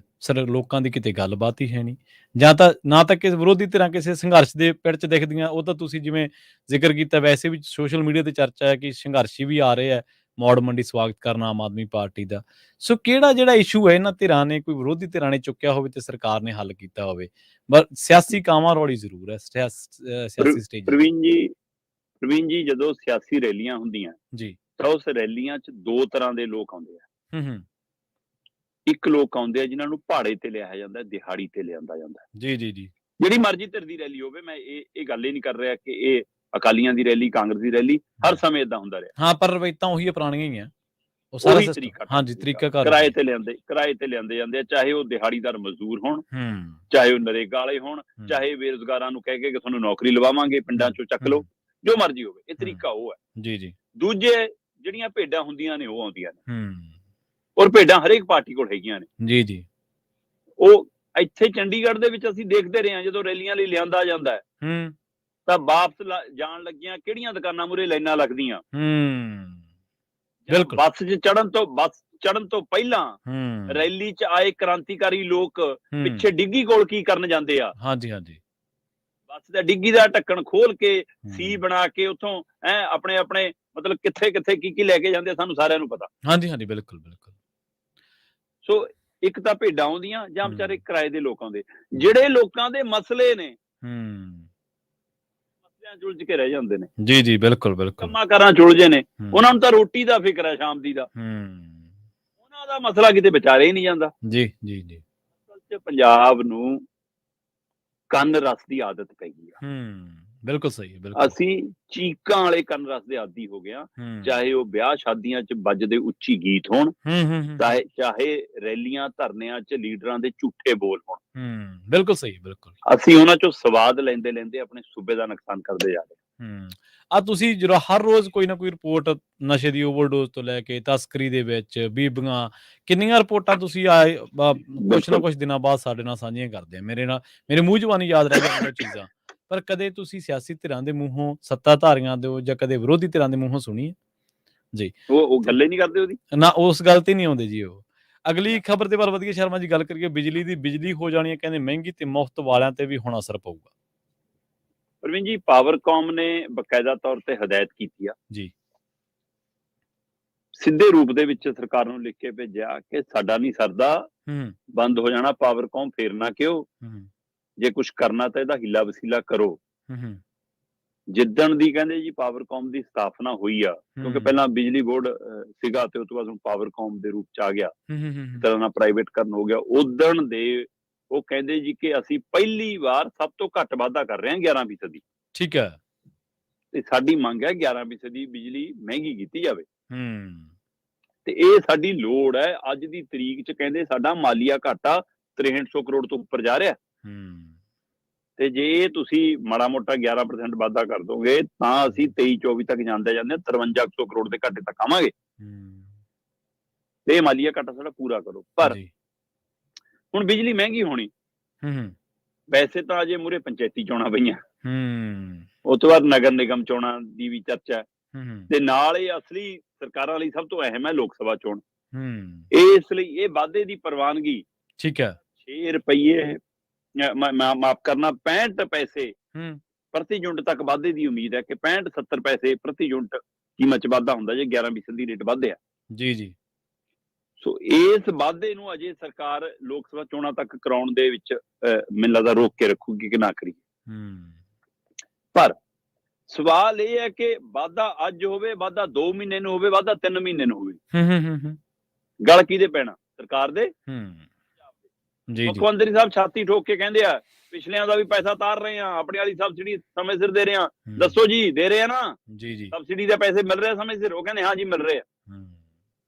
ਲੋਕਾਂ ਦੀ ਕਿਤੇ ਗੱਲਬਾਤ ਹੀ ਹੈ ਨਹੀਂ, ਜਾਂ ਤਾਂ ਨਾ ਤਾਂ ਕਿਸੇ ਵਿਰੋਧੀ ਧਿਰਾਂ ਕਿਸੇ ਸੰਘਰਸ਼ ਦੇ ਪਿੜ 'ਚ ਦਿਖਦੀਆਂ। ਉਹ ਤਾਂ ਤੁਸੀਂ ਜਿਵੇਂ ਜ਼ਿਕਰ ਕੀਤਾ, ਵੈਸੇ ਵੀ ਸੋਸ਼ਲ ਮੀਡੀਆ ਤੇ ਚਰਚਾ ਹੈ ਕਿ ਸੰਘਰਸ਼ੀ ਵੀ ਆ ਰਹੇ ਆ ਮੌੜ ਮੰਡੀ ਸਵਾਗਤ ਕਰਨ ਆਮ ਆਦਮੀ ਪਾਰਟੀ ਦਾ। ਸੋ ਕਿਹੜਾ ਜਿਹੜਾ ਇਸ਼ੂ ਹੈ ਇਹਨਾਂ ਧਿਰਾਂ ਨੇ, ਕੋਈ ਵਿਰੋਧੀ ਧਿਰਾਂ ਨੇ ਚੁੱਕਿਆ ਹੋਵੇ ਤੇ ਸਰਕਾਰ ਨੇ ਹੱਲ ਕੀਤਾ ਹੋਵੇ? ਸਿਆਸੀ ਕਾਵਾਂ ਰੌਲੀ ਜ਼ਰੂਰ ਹੈ ਸਿਆਸੀ ਸਟੇਜ। ਪ੍ਰਵੀਨ ਜੀ, ਜਦੋਂ ਸਿਆਸੀ ਰੈਲੀਆਂ ਹੁੰਦੀਆਂ ਜੀ ਤਾਂ ਉਸ ਰੈਲੀਆਂ 'ਚ ਦੋ ਤਰ੍ਹਾਂ ਦੇ ਲੋਕ ਆਉਂਦੇ ਆ। ਇੱਕ ਲੋਕ ਆਉਂਦੇ ਆ ਜਿਨ੍ਹਾਂ ਨੂੰ ਭਾੜੇ ਤੇ ਲਿਆਇਆ ਜਾਂਦਾ, ਦਿਹਾੜੀ ਤੇ ਲਿਆਂਦਾ ਜਾਂਦਾ। ਜੀ ਜਿਹੜੀ ਮਰਜ਼ੀ ਧਿਰ ਦੀ ਰੈਲੀ ਹੋਵੇ, ਮੈਂ ਇਹ ਗੱਲ ਹੀ ਨਹੀਂ ਕਰ ਰਿਹਾ ਕਿ ਇਹ ਅਕਾਲੀਆਂ ਦੀ ਰੈਲੀ, ਕਾਂਗਰਸ ਦੀ ਰੈਲੀ, ਹਰ ਸਮੇਂ ਏਦਾਂ ਹੁੰਦਾ ਰਿਹਾ। ਹਾਂ, ਪਰ ਰਵਾਇਤਾਂ ਉਹੀ ਪੁਰਾਣੀਆਂ ਹੀ ਆ, ਉਹ ਸਾਰਾ ਤਰੀਕਾ ਕਿਰਾਏ ਤੇ ਲਿਆਂਦੇ ਜਾਂਦੇ ਆ, ਚਾਹੇ ਉਹ ਦਿਹਾੜੀਦਾਰ ਮਜ਼ਦੂਰ ਹੋਣ, ਚਾਹੇ ਉਹ ਨਰੇਗਾ ਵਾਲੇ ਹੋਣ, ਚਾਹੇ ਬੇਰੁਜ਼ਗਾਰਾਂ ਨੂੰ ਕਹਿ ਕੇ ਕਿ ਤੁਹਾਨੂੰ ਨੌਕਰੀ ਲਵਾਵਾਂਗੇ, ਪਿੰਡਾਂ ਚੋਂ ਚੱਕ ਲਓ, ਜੋ ਮਰਜ਼ੀ ਹੋਵੇ। ਇਹ ਤਰੀਕਾ ਉਹ ਹੈ। ਜੀ ਦੂਜੇ ਜਿਹੜੀਆਂ ਭੇਡਾਂ ਹੁੰਦੀਆਂ ਨੇ ਉਹ ਆਉਂਦੀਆਂ ਨੇ, ਔਰ ਭੇਡਾਂ ਹਰੇਕ ਪਾਰਟੀ ਕੋਲ ਹੈਗੀਆਂ ਨੇ। ਜੀ ਉਹ ਇੱਥੇ ਚੰਡੀਗੜ੍ਹ ਦੇ ਵਿੱਚ ਅਸੀਂ ਦੇਖਦੇ ਰਹੇ ਹਾਂ, ਜਦੋਂ ਰੈਲੀਆਂ ਲਈ ਲਿਆਂਦਾ ਜਾਂਦਾ ਹੈ ਤਾਂ ਵਾਪਸ ਜਾਣ ਲੱਗੀਆਂ ਕਿਹੜੀਆਂ ਦੁਕਾਨਾਂ ਮੂਹਰੇ ਲਾਈਨਾਂ ਲੱਗਦੀਆਂ। ਬਿਲਕੁਲ। ਬੱਸ ਚੜਨ ਤੋਂ ਪਹਿਲਾਂ ਰੈਲੀ 'ਚ ਆਏ ਕ੍ਰਾਂਤੀਕਾਰੀ ਲੋਕ ਪਿੱਛੇ ਡਿੱਗੀ ਕੋਲ ਕੀ ਕਰਨ ਜਾਂਦੇ ਆ? ਹਾਂਜੀ ਬੱਸ ਦਾ ਡਿੱਗੀ ਦਾ ਢੱਕਣ ਖੋਲ ਕੇ ਸੀ ਬਣਾ ਕੇ ਉੱਥੋਂ ਆਪਣੇ ਮਤਲਬ ਕਿੱਥੇ ਕੀ ਲੈ ਕੇ ਜਾਂਦੇ, ਸਾਨੂੰ ਸਾਰਿਆਂ ਨੂੰ ਪਤਾ। ਹਾਂਜੀ ਬਿਲਕੁਲ। ਸੋ ਇੱਕ ਤਾਂ ਭੇਡਾਂ ਆਉਂਦੀਆਂ ਜਾਂ ਵਿਚਾਰੇ ਕਿਰਾਏ ਦੇ ਲੋਕ ਆਉਂਦੇ, ਜਿਹੜੇ ਲੋਕਾਂ ਦੇ ਮਸਲੇ ਨੇ ਮਸਲਿਆਂ ਜੁਲਝ ਕੇ ਰਹਿ ਜਾਂਦੇ ਨੇ। ਜੀ ਬਿਲਕੁਲ। ਕੰਮਾਂ ਕਾਰਾਂ ਜੁਲਝੇ ਨੇ, ਉਹਨਾਂ ਨੂੰ ਤਾਂ ਰੋਟੀ ਦਾ ਫਿਕਰ ਹੈ, ਸ਼ਾਮ ਦੀ ਦਾ। ਉਹਨਾਂ ਦਾ ਮਸਲਾ ਕਿਤੇ ਵਿਚਾਰੇ ਹੀ ਨਹੀਂ ਜਾਂਦਾ। ਜੀ ਅਸਲ 'ਚ ਪੰਜਾਬ ਨੂੰ ਕੰਨ ਰਸ ਦੀ ਆਦਤ ਪੈ ਗਈ ਆ। ਬਿਲਕੁਲ ਸਹੀ ਹੈ। ਅਸੀਂ ਚੀਕਾਂ ਵਾਲੇ ਕੰਨ ਰਸ ਦੇ ਆਦੀ ਹੋ ਗਏ, ਚਾਹੇ ਉਹ ਵਿਆਹ ਸ਼ਾਦੀਆਂ 'ਚ ਵੱਜਦੇ ਉੱਚੀ ਗੀਤ ਹੋਣ, ਚਾਹੇ ਰੈਲੀਆਂ ਧਰਨਿਆਂ 'ਚ ਲੀਡਰਾਂ ਦੇ ਝੂਠੇ ਬੋਲ ਹੋਣ। ਬਿਲਕੁਲ ਸਹੀ। ਅਸੀਂ ਉਹਨਾਂ 'ਚੋਂ ਸਵਾਦ ਲੈਂਦੇ ਆਪਣੇ ਸੂਬੇ ਦਾ ਨੁਕਸਾਨ ਕਰਦੇ ਜਾ ਰਹੇ। ਆ ਤੁਸੀਂ ਜਦੋਂ ਹਰ ਰੋਜ਼ ਕੋਈ ਨਾ ਕੋਈ ਰਿਪੋਰਟ ਨਸ਼ੇ ਦੀ ਓਵਰਡੋਜ਼ ਤੋਂ ਲੈ ਕੇ ਤਸਕਰੀ ਦੇ ਵਿੱਚ ਬੀਬੀਆਂ, ਕਿੰਨੀਆਂ ਰਿਪੋਰਟਾਂ ਤੁਸੀਂ ਕੁਛ ਨਾ ਕੁਛ ਦਿਨਾਂ ਬਾਅਦ ਸਾਡੇ ਨਾਲ ਸਾਂਝੀਆਂ ਕਰਦੇ ਆ। ਮੇਰੇ ਮੂੰਹ ਜ਼ਬਾਨੀ ਯਾਦ ਰਹਿ ਜਾਂਦੀਆਂ ਚੀਜ਼ਾਂ, ਪਰ ਕਦੇ ਤੁਸੀਂ ਸਿਆਸੀ ਧਿਰਾਂ ਦੇ ਮੂੰਹੋਂ, ਸੱਤਾਧਾਰੀਆਂ ਦੇ ਜਾਂ ਕਦੇ ਵਿਰੋਧੀ ਧਿਰਾਂ ਦੇ ਮੂੰਹੋਂ ਸੁਣੀ ਹੈ? ਜੀ ਉਹ ਗੱਲੇ ਨਹੀਂ ਕਰਦੇ ਉਹਦੀ ਨਾ, ਉਸ ਗੱਲ ਤੇ ਨਹੀਂ ਆਉਂਦੇ ਜੀ ਉਹ। ਅਗਲੀ ਖਬਰ ਤੇ ਪਰ ਵਧੀਆ ਸ਼ਰਮਾ ਜੀ ਗੱਲ ਕਰੀਏ, ਬਿਜਲੀ ਹੋ ਜਾਣੀ ਹੈ ਕਹਿੰਦੇ ਮਹਿੰਗੀ, ਤੇ ਮੁਫਤ ਵਾਲਿਆਂ ਤੇ ਵੀ ਹੁਣ ਅਸਰ ਪਊਗਾ। ਪ੍ਰਵੀਨ ਜੀ, ਪਾਵਰਕਾਮ ਨੇ ਬਕਾਇਦਾ ਤੌਰ ਤੇ ਹਦਾਇਤ ਕੀਤੀ ਆ ਜੀ, ਸਿੱਧੇ ਰੂਪ ਦੇ ਵਿੱਚ ਸਰਕਾਰ ਨੂੰ ਲਿਖ ਕੇ ਭੇਜਿਆ ਕਿ ਸਾਡਾ ਨਹੀਂ ਸਰਦਾ, ਬੰਦ ਹੋ ਜਾਣਾ ਪਾਵਰਕਾਮ, ਫੇਰ ਨਾ ਕਿਉਂ, ਜੇ ਕੁਝ ਕਰਨਾ ਤਾਂ ਇਹਦਾ ਹੀਲਾ ਵਸੀਲਾ ਕਰੋ। ਜਿੱਦਣ ਦੀ ਕਹਿੰਦੇ ਜੀ ਪਾਵਰਕਾਮ ਦੀ ਸਥਾਪਨਾ ਹੋਈ ਆ, ਕਿਉਂਕਿ ਪਹਿਲਾਂ ਬਿਜਲੀ ਬੋਰਡ ਸੀਗਾ ਤੇ ਉਸ ਤੋਂ ਬਾਅਦ ਹੁਣ ਪਾਵਰਕਾਮ ਦੇ ਰੂਪ ਚ ਆ ਗਿਆ, ਤਰ੍ਹਾਂ ਨਾਲ ਪ੍ਰਾਈਵੇਟਕਰਨ ਹੋ ਗਿਆ, ਉਦਣ ਦੇ ਉਹ ਕਹਿੰਦੇ ਜੀ ਕਿ ਅਸੀਂ ਪਹਿਲੀ ਵਾਰ ਸਭ ਤੋਂ ਘੱਟ ਵਾਧਾ ਕਰ ਰਹੇ ਹਾਂ 11%। ਠੀਕ ਹੈ। ਤੇ ਸਾਡੀ ਮੰਗ ਹੈ 11% ਬਿਜਲੀ ਮਹਿੰਗੀ ਕੀਤੀ ਜਾਵੇ। ਤੇ ਇਹ ਸਾਡੀ ਲੋੜ ਹੈ। ਅੱਜ ਦੀ ਤਰੀਕ ਚ ਕਹਿੰਦੇ ਸਾਡਾ ਮਾਲੀਆ ਘਾਟਾ 6300 ਕਰੋੜ ਤੋਂ ਉੱਪਰ ਜਾ ਰਿਹਾ। ਤੇ ਜੇ ਤੁਸੀਂ ਮਾੜਾ ਮੋਟਾ 11% ਵਾਧਾ ਕਰ ਦੋਗੇ ਤਾਂ ਅਸੀਂ 23-24 ਤੱਕ ਜਾਂਦੇ 5300 ਕਰੋੜ ਦੇ ਘਾਟੇ ਤੱਕ ਆਵਾਂਗੇ। ਤੇ ਮਾਲੀਆ ਘਾਟਾ ਸਾਡਾ ਪੂਰਾ ਕਰੋ। ਪਰ ਹੁਣ ਬਿਜਲੀ ਮਹਿੰਗੀ ਹੋਣੀ, ਵੈਸੇ ਤਾਂ ਅਜੇ ਮੂਰੇ ਪੰਚਾਇਤੀ ਚੋਣਾਂ ਪਈਆਂ, ਉਸ ਤੋਂ ਬਾਅਦ ਨਗਰ ਨਿਗਮ ਚੋਣਾਂ ਦੀ ਵੀ ਚਰਚਾ, ਤੇ ਨਾਲ ਇਹ ਅਸਲੀ ਸਰਕਾਰਾਂ ਲਈ ਸਭ ਤੋਂ ਅਹਿਮ ਹੈ ਲੋਕ ਸਭਾ ਚੋਣ। ਇਸ ਲਈ ਇਹ ਵਾਧੇ ਦੀ ਪ੍ਰਵਾਨਗੀ, ਠੀਕ ਹੈ, 6 ਰੁਪਏ ਮਾਫ ਕਰਨਾ 65 ਪੈਸੇ ਪ੍ਰਤੀ ਯੂਨਿਟ ਤੱਕ ਵਾਧੇ ਦੀ ਉਮੀਦ ਹੈ ਕਿ 65-70 ਪੈਸੇ ਪ੍ਰਤੀ ਯੂਨਿਟ ਕੀਮਤ ਚ ਵਾਧਾ ਹੁੰਦਾ ਜੇ 11% ਦੀ ਰੇਟ ਵਧਿਆ। ਜੀ। ਸੋ ਇਸ ਵਾਧੇ ਨੂੰ ਅਜੇ ਸਰਕਾਰ ਲੋਕ ਸਭਾ ਚੋਣਾਂ ਤੱਕ ਕਰਾਉਣ ਦੇ ਵਿੱਚ ਮੈਨੂੰ ਲੱਗਦਾ ਰੋਕ ਕੇ ਰੱਖੂਗੀ ਕਿ ਨਾ ਕਰੀਏ। ਪਰ ਸਵਾਲ ਇਹ ਹੈ ਕਿ ਵਾਧਾ ਅੱਜ ਹੋਵੇ, ਵਾਧਾ 2 ਮਹੀਨੇ ਨੂੰ ਹੋਵੇ, ਵਾਧਾ 3 ਮਹੀਨੇ ਨੂੰ ਹੋਵੇ, ਗਲ ਕਿਹਦੇ ਪੈਣਾ? ਸਰਕਾਰ ਦੇ। ਮੁੱਖ ਮੰਤਰੀ ਸਾਹਿਬ ਛਾਤੀ ਠੋਕ ਕੇ ਕਹਿੰਦੇ ਆ ਪਿਛਲਿਆਂ ਦਾ ਵੀ ਪੈਸਾ ਤਾਰ ਰਹੇ ਆ, ਆਪਣੀ ਵਾਲੀ ਸਬਸਿਡੀ ਸਮੇਂ ਸਿਰ ਦੇ ਰਹੇ ਆ। ਹੂੰ, ਦੱਸੋ ਜੀ, ਦੇ ਰਹੇ ਆ ਨਾ? ਜੀ ਜੀ ਸਬਸਿਡੀ ਦੇ ਪੈਸੇ ਮਿਲ ਰਹੇ ਆ ਸਮੇਂ ਸਿਰ? ਉਹ ਕਹਿੰਦੇ ਹਾਂ ਜੀ ਮਿਲ ਰਹੇ ਆ। ਹੂੰ,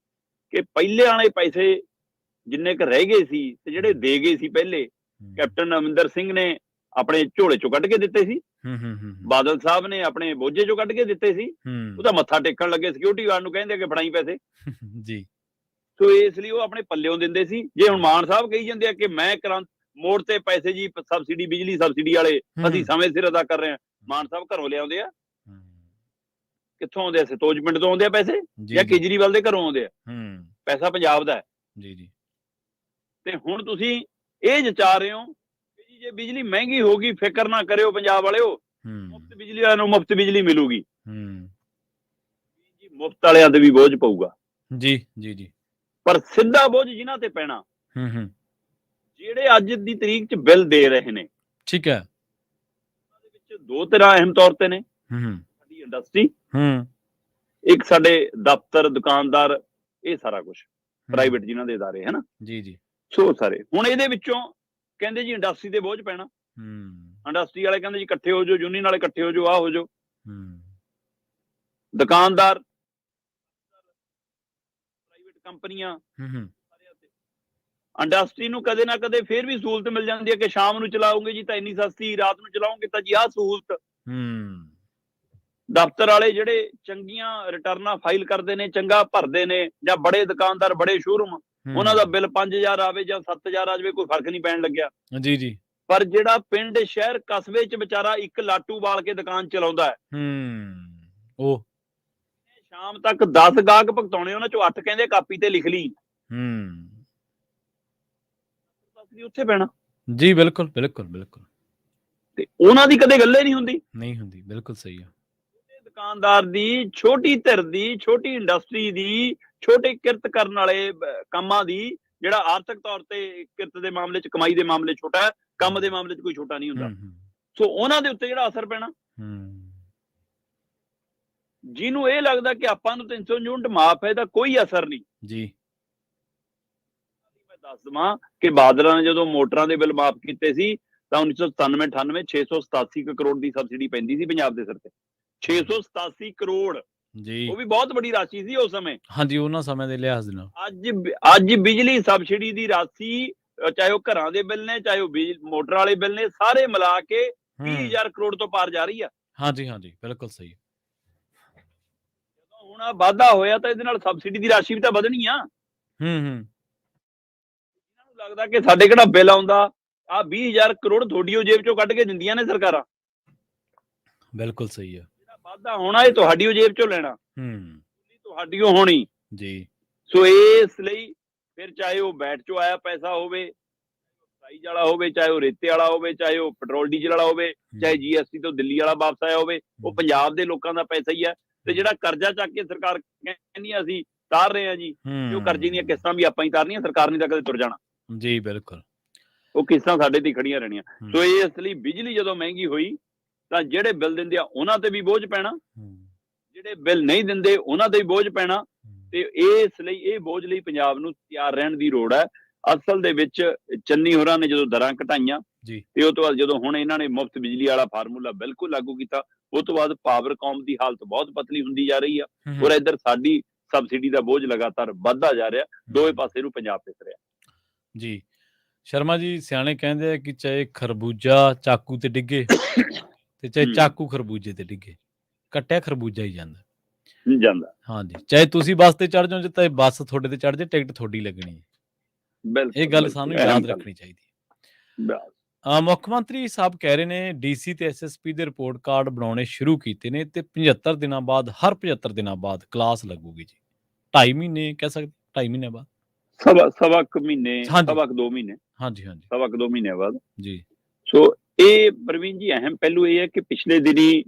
ਕਿ ਪਹਿਲੇ ਵਾਲੇ ਪੈਸੇ ਜਿੰਨੇ ਕ ਰਹਿ ਗਏ ਸੀ ਤੇ ਜਿਹੜੇ ਦੇ ਗਏ ਸੀ ਪਹਿਲੇ, ਹੂੰ, ਕੈਪਟਨ ਅਮਰਿੰਦਰ ਸਿੰਘ ਨੇ ਆਪਣੇ ਝੋਲੇ ਚੋਂ ਕੱਢ ਕੇ ਦਿੱਤੇ ਸੀ, ਹੂੰ, ਹੂੰ, ਹੂੰ, ਬਾਦਲ ਸਾਹਿਬ ਨੇ ਆਪਣੇ ਬੋਝੇ ਚੋਂ ਕੱਢ ਕੇ ਦਿੱਤੇ ਸੀ। ਹੂੰ, ਉਹਦਾ ਮੱਥਾ ਟੇਕਣ ਲੱਗੇ ਸਿਕਿਉਰਿਟੀ ਗਾਰਡ ਨੂੰ ਕਹਿੰਦੇ ਕਿ ਫੜਾਈ ਪੈਸੇ। ਜੀ ਸੋ ਇਸ ਲਈ ਉਹ ਆਪਣੇ ਪੱਲਿਓਂ ਦਿੰਦੇ ਸੀ। ਜੇ ਹੁਣ ਮਾਨ ਸਾਹਿਬ ਕਹੀ ਜਾਂਦੇ ਆ ਕਿ ਮੈਂ ਮੋੜ ਤੇ ਪੈਸੇ ਜੀ ਸਬਸਿਡੀ, ਬਿਜਲੀ ਸਬਸਿਡੀ ਵਾਲੇ ਅਸੀਂ ਸਮੇਂ ਸਿਰ ਅਦਾ ਕਰ ਰਹੇ ਹਾਂ, ਮਾਨ ਸਾਹਿਬ ਘਰੋਂ ਲਿਆਉਂਦੇ ਆ? ਹੂੰ, ਕਿੱਥੋਂ ਆਉਂਦੇ ਆ? ਸਤੋਜ ਪਿੰਡ ਤੋਂ ਆਉਂਦੇ ਆ ਪੈਸੇ ਜੀ ਜਾਂ ਜੀ ਕੇਜਰੀਵਾਲ ਦੇ ਘਰੋਂ ਆਉਂਦੇ ਆ? ਹੂੰ, ਪੈਸਾ ਪੰਜਾਬ ਦਾ ਹੈ। ਜੀ ਜੀ ਤੇ ਹੁਣ ਤੁਸੀਂ ਇਹ ਜਚਾ ਰਹੇ ਹੋ ਕਿ ਜੀ ਜੇ ਬਿਜਲੀ ਮਹਿੰਗੀ ਹੋ ਗਈ ਫਿਕਰ ਨਾ ਕਰਿਓ ਪੰਜਾਬ ਵਾਲਿਓ, ਹੂੰ, ਮੁਫਤ ਬਿਜਲੀ ਵਾਲਿਆਂ ਨੂੰ ਮੁਫਤ ਬਿਜਲੀ ਮਿਲੂਗੀ। ਹੂੰ, ਜੀ ਮੁਫਤ ਵਾਲਿਆਂ ਤੇ ਵੀ ਬੋਝ ਪਊਗਾ, ਜੀ ਜੀ ਜੀ ਪਰ ਸਿੱਧਾ ਬੋਝ ਜਿਨ੍ਹਾਂ ਤੇ ਪੈਣਾ, ਹੂੰ, ਹੂੰ, ਜਿਹੜੇ ਅੱਜ ਦੀ ਤਰੀਕ 'ਚ ਬਿੱਲ ਦੇ ਰਹੇ ਨੇ। ਠੀਕ ਹੈ। ਉਹਨਾਂ ਦੇ ਵਿੱਚ ਦੋ ਤਰ੍ਹਾਂ ਅਹਿਮ ਤੌਰ ਤੇ ਨੇ। ਹੂੰ, ਹੂੰ, ਸਾਡੀ ਇੰਡਸਟਰੀ, ਹੂੰ, ਇੱਕ ਸਾਡੇ ਦਫ਼ਤਰ, ਦੁਕਾਨਦਾਰ, ਇਹ ਸਾਰਾ ਕੁਝ ਪ੍ਰਾਈਵੇਟ ਜਿਨ੍ਹਾਂ ਦੇ ادارے ਹੈ ਨਾ। ਜੀ ਜੀ ਸੋ ਸਾਰੇ ਹੁਣ ਇਹਦੇ ਵਿੱਚੋਂ ਕਹਿੰਦੇ ਜੀ ਇੰਡਸਟਰੀ ਤੇ ਬੋਝ ਪੈਣਾ। ਹੂੰ, ਇੰਡਸਟਰੀ ਵਾਲੇ ਕਹਿੰਦੇ ਜੀ ਇਕੱਠੇ ਹੋ ਜਾਓ, ਯੂਨੀਅਨ ਵਾਲੇ ਇਕੱਠੇ ਹੋ ਜਾਓ, ਆਹ ਹੋ ਜਾਓ। ਹੂੰ, ਦੁਕਾਨਦਾਰ, ਪ੍ਰਾਈਵੇਟ ਕੰਪਨੀਆਂ, ਹੂੰ, ਹੂੰ, ਇੰਡਸਟਰੀ ਨੂੰ ਕਦੇ ਨਾ ਕਦੇ ਫੇਰ ਵੀ ਸਹੂਲਤ ਮਿਲ ਜਾਂਦੀ ਹੈ ਕਿ ਸ਼ਾਮ ਨੂੰ ਚਲਾਓਗੇ ਜੀ ਤਾਂ ਇੰਨੀ ਸਸਤੀ, ਰਾਤ ਨੂੰ ਚਲਾਓਗੇ ਤਾਂ ਜੀ ਆਹ ਸਹੂਲਤ। ਹੂੰ, ਦਫ਼ਤਰ ਵਾਲੇ ਜਿਹੜੇ ਚੰਗੀਆਂ ਰਿਟਰਨਾਂ ਫਾਈਲ ਕਰਦੇ ਨੇ, ਚੰਗਾ ਭਰਦੇ ਨੇ, ਜਾਂ ਬੜੇ ਦੁਕਾਨਦਾਰ, ਬੜੇ ਸ਼ੋਰੂਮ, ਉਹਨਾਂ ਦਾ ਬਿੱਲ 5000 ਆਵੇ ਜਾਂ 7000 ਆ ਜਾਵੇ, ਕੋਈ ਫਰਕ ਨਹੀਂ ਪੈਣ ਲੱਗਿਆ। ਜੀ ਜੀ ਪਰ ਜਿਹੜਾ ਪਿੰਡ, ਸ਼ਹਿਰ, ਕਸਬੇ 'ਚ ਵਿਚਾਰਾ ਇੱਕ ਲਾਟੂ ਬਾਲ ਕੇ ਦੁਕਾਨ ਚਲਾਉਂਦਾ ਹੈ, ਉਹ ਸ਼ਾਮ ਤੱਕ 10 ਗਾਹਕ ਭੁਗਤਾਉਣੇ, ਉਹਨਾਂ ਚੋਂ 8 ਕਹਿੰਦੇ ਕਾਪੀ ਤੇ ਲਿਖ ਲਈ, ਉੱਥੇ ਪੈਣਾ। ਜੀ ਬਿਲਕੁਲ ਬਿਲਕੁਲ ਬਿਲਕੁਲ ਤੇ ਉਹਨਾਂ ਦੀ ਕਦੇ ਗੱਲੇ ਨਹੀਂ ਹੁੰਦੀ। ਨਹੀਂ ਹੁੰਦੀ, ਬਿਲਕੁਲ ਸਹੀ ਆ। ਦੁਕਾਨਦਾਰ ਦੀ, ਛੋਟੀ ਧਿਰ ਦੀ, ਛੋਟੀ ਇੰਡਸਟਰੀ ਦੀ, ਛੋਟੇ ਕਿਰਤ ਕਰਨ ਵਾਲੇ ਕੰਮਾਂ ਦੀ, ਜਿਹੜਾ ਆਰਥਿਕ ਤੌਰ ਤੇ ਕਿਰਤ ਦੇ ਮਾਮਲੇ 'ਚ, ਕਮਾਈ ਦੇ ਮਾਮਲੇ 'ਚ ਛੋਟਾ ਹੈ, ਕੰਮ ਦੇ ਮਾਮਲੇ 'ਚ ਕੋਈ ਛੋਟਾ ਨਹੀਂ ਹੁੰਦਾ। ਸੋ ਉਹਨਾਂ ਦੇ ਉੱਤੇ ਜਿਹੜਾ ਅਸਰ ਪੈਣਾ, ਜਿਹਨੂੰ ਇਹ ਲੱਗਦਾ ਕਿ ਆਪਾਂ ਨੂੰ 300 ਯੂਨਿਟ ਮਾਫ ਹੈ, ਇਹਦਾ ਕੋਈ ਅਸਰ ਨਹੀਂ ਜੀ। ਮੈਂ ਦੱਸ ਦਵਾਂ ਕਿ ਬਾਦਲਾਂ ਨੇ ਜਦੋਂ ਮੋਟਰਾਂ ਦੇ ਬਿੱਲ ਮਾਫ ਕੀਤੇ ਸੀ ਤਾਂ 1997-98 687 ਕਰੋੜ ਦੀ ਸਬਸਿਡੀ ਪੈਂਦੀ ਸੀ ਪੰਜਾਬ ਦੇ ਸਿਰ ਤੇ। 687 ਕਰੋੜ ਜੀ, ਉਹ ਵੀ ਬਹੁਤ ਬੜੀ ਰਾਸ਼ੀ ਸੀ ਉਸ ਸਮੇਂ। ਹਾਂਜੀ, ਉਹਨਾਂ ਸਮੇਂ ਦੇ ਲਿਹਾਜ਼ ਦੇ ਨਾਲ ਅੱਜ ਬਿਜਲੀ ਸਬਸਿਡੀ ਦੀ ਰਾਸ਼ੀ, ਚਾਹੇ ਉਹ ਘਰਾਂ ਦੇ ਬਿੱਲ ਨੇ, ਚਾਹੇ ਉਹ ਮੋਟਰ ਵਾਲੇ ਬਿੱਲ ਨੇ, ਸਾਰੇ ਮਿਲਾ ਕੇ 20,000 ਕਰੋੜ ਤੋਂ ਪਾਰ ਜਾ ਰਹੀ ਆ। ਹਾਂਜੀ ਹਾਂਜੀ, ਬਿਲਕੁਲ ਸਹੀ। ਜਦੋਂ ਹੁਣ ਆ ਵਾਧਾ ਹੋਇਆ ਤਾਂ ਇਹਦੇ ਨਾਲ ਸਬਸਿਡੀ ਦੀ ਰਾਸ਼ੀ ਵੀ ਤਾਂ ਵਧਣੀ ਆ। ਇਹਨਾਂ ਨੂੰ ਲੱਗਦਾ ਕਿ ਸਾਡੇ ਕਿਹੜਾ ਬਿੱਲ ਆਉਂਦਾ, ਆ 20,000 ਕਰੋੜ ਤੁਹਾਡੀ ਉਹ ਜੇਬ ਚੋਂ ਕੱਢ ਕੇ ਦਿੰਦੀਆਂ ਨੇ ਸਰਕਾਰਾਂ। ਬਿਲਕੁਲ ਸਹੀ ਆ। ਜਿਹੜਾ ਵਾਧਾ ਹੋਣਾ ਇਹ ਤੁਹਾਡੀ ਉਹ ਜੇਬ ਚੋਂ ਲੈਣਾ, ਤੁਹਾਡੀ ਉਹ ਹੋਣੀ ਜੀ। ਸੋ ਇਸ ਲਈ ਫਿਰ ਚਾਹੇ ਉਹ ਬੈਟ ਚੋਂ ਆਇਆ ਪੈਸਾ ਹੋਵੇ, ਸਾਈਜ਼ ਵਾਲਾ ਹੋਵੇ, ਚਾਹੇ ਉਹ ਰੇਤੇ ਵਾਲਾ ਹੋਵੇ, ਚਾਹੇ ਉਹ ਪੈਟਰੋਲ ਡੀਜ਼ਲ ਵਾਲਾ ਹੋਵੇ, ਚਾਹੇ GST ਤੋਂ ਦਿੱਲੀ ਵਾਲਾ ਵਾਪਸ ਆਇਆ ਹੋਵੇ, ਉਹ ਪੰਜਾਬ ਦੇ ਲੋਕਾਂ ਦਾ ਪੈਸਾ ਹੀ ਹੈ। ਤੇ ਜਿਹੜਾ ਕਰਜ਼ਾ ਚੱਕ ਕੇ ਸਰਕਾਰ ਕਹਿੰਦੀ ਅਸੀਂ ਤਾਰ ਰਹੇ ਹਾਂ ਜੀ, ਉਹ ਕਰਜ਼ੇ ਦੀਆਂ ਕਿਸ਼ਤਾਂ ਵੀ ਆਪਾਂ ਹੀ ਤਾਰਨੀਆਂ, ਸਰਕਾਰ ਨੇ ਤਾਂ ਕਦੇ ਤੁਰ ਜਾਣਾ। ਜੀ ਬਿਲਕੁਲ, ਉਹ ਕਿਸ਼ਤਾਂ ਸਾਡੇ ਤੇ ਖੜੀਆਂ ਰਹਿਣੀਆਂ। ਸੋ ਇਸ ਲਈ ਬਿਜਲੀ ਜਦੋਂ ਮਹਿੰਗੀ ਹੋਈ ਤਾਂ ਜਿਹੜੇ ਬਿੱਲ ਦਿੰਦੇ ਆ ਉਹਨਾਂ ਤੇ ਵੀ ਬੋਝ ਪੈਣਾ, ਜਿਹੜੇ ਬਿੱਲ ਨਹੀਂ ਦਿੰਦੇ ਉਹਨਾਂ ਤੇ ਵੀ ਬੋਝ ਪੈਣਾ। ਤੇ ਇਸ ਲਈ ਇਹ ਬੋਝ ਲਈ ਪੰਜਾਬ ਨੂੰ ਤਿਆਰ ਰਹਿਣ ਦੀ ਲੋੜ ਹੈ। ਅਸਲ ਦੇ ਵਿੱਚ ਚੰਨੀ ਹੋਰਾਂ ਨੇ ਜਦੋਂ ਦਰਾਂ ਘਟਾਈਆਂ ਤੇ ਉਹ ਤੋਂ ਬਾਅਦ ਜਦੋਂ ਹੁਣ ਇਹਨਾਂ ਨੇ ਮੁਫਤ ਬਿਜਲੀ ਵਾਲਾ ਫਾਰਮੂਲਾ ਬਿਲਕੁਲ ਲਾਗੂ ਕੀਤਾ, ਉਹ ਤੋਂ ਬਾਅਦ ਪਾਵਰਕਾਮ ਦੀ ਹਾਲਤ ਬਹੁਤ ਪਤਲੀ ਹੁੰਦੀ ਜਾ ਰਹੀ ਆ, ਔਰ ਇੱਧਰ ਸਾਡੀ ਸਬਸਿਡੀ ਦਾ ਬੋਝ ਲਗਾਤਾਰ ਵੱਧਦਾ ਜਾ ਰਿਹਾ, ਦੋਵੇਂ ਪਾਸੇ ਨੂੰ ਪੰਜਾਬ ਫਿਸ ਰਿਹਾ। ਜੀ, ਸ਼ਰਮਾ ਜੀ, ਸਿਆਣੇ ਕਹਿੰਦੇ ਆ ਕਿ ਚਾਹੇ ਖਰਬੂਜਾ ਚਾਕੂ ਤੇ ਡਿੱਗੇ ਤੇ ਚਾਹੇ ਚਾਕੂ ਖਰਬੂਜੇ ਤੇ ਡਿੱਗੇ, ਕੱਟਿਆ ਖਰਬੂਜਾ ਹੀ ਜਾਂਦਾ। ਹਾਂਜੀ, ਚਾਹੇ ਤੁਸੀਂ ਬੱਸ ਤੇ ਚੜ ਜਾਓ, ਚਾਹੇ ਬੱਸ ਤੁਹਾਡੇ ਤੇ ਚੜ ਜਾਏ, ਟਿਕਟ ਤੁਹਾਡੀ ਲੱਗਣੀ ਹੈ। ਇਹ ਗੱਲ ਸਾਨੂੰ ਯਾਦ ਰੱਖਣੀ ਚਾਹੀਦੀ ਹੈ। ਮੁੱਖ ਮੰਤਰੀ ਸਾਹਿਬ ਕਹਿ ਰਹੇ ਨੇ DC ਤੇ SSP ਦੇ ਰਿਪੋਰਟ ਕਾਰਡ ਬਣਾਉਣੇ ਸ਼ੁਰੂ ਕੀਤੇ ਨੇ ਤੇ 75 ਦਿਨਾਂ ਬਾਅਦ, ਹਰ 75 ਦਿਨਾਂ ਬਾਅਦ ਕਲਾਸ ਲੱਗੂਗੀ ਜੀ। 2.5 ਮਹੀਨੇ ਕਹਿ ਸਕਦੇ, 2.5 ਮਹੀਨੇ ਬਾਅਦ, ਸਵਾ ਕੁ ਮਹੀਨੇ, ਸਵਾ ਕੁ 2 ਮਹੀਨੇ, ਸਵਾ ਕੁ 2 ਮਹੀਨਿਆਂ ਬਾਅਦ ਜੀ। ਸੋ ਇਹ ਪ੍ਰਵੀਨ ਜੀ ਅਹਿਮ ਪਹਿਲੂ ਇਹ ਹੈ ਕਿ ਪਿਛਲੇ ਦਿਨੀ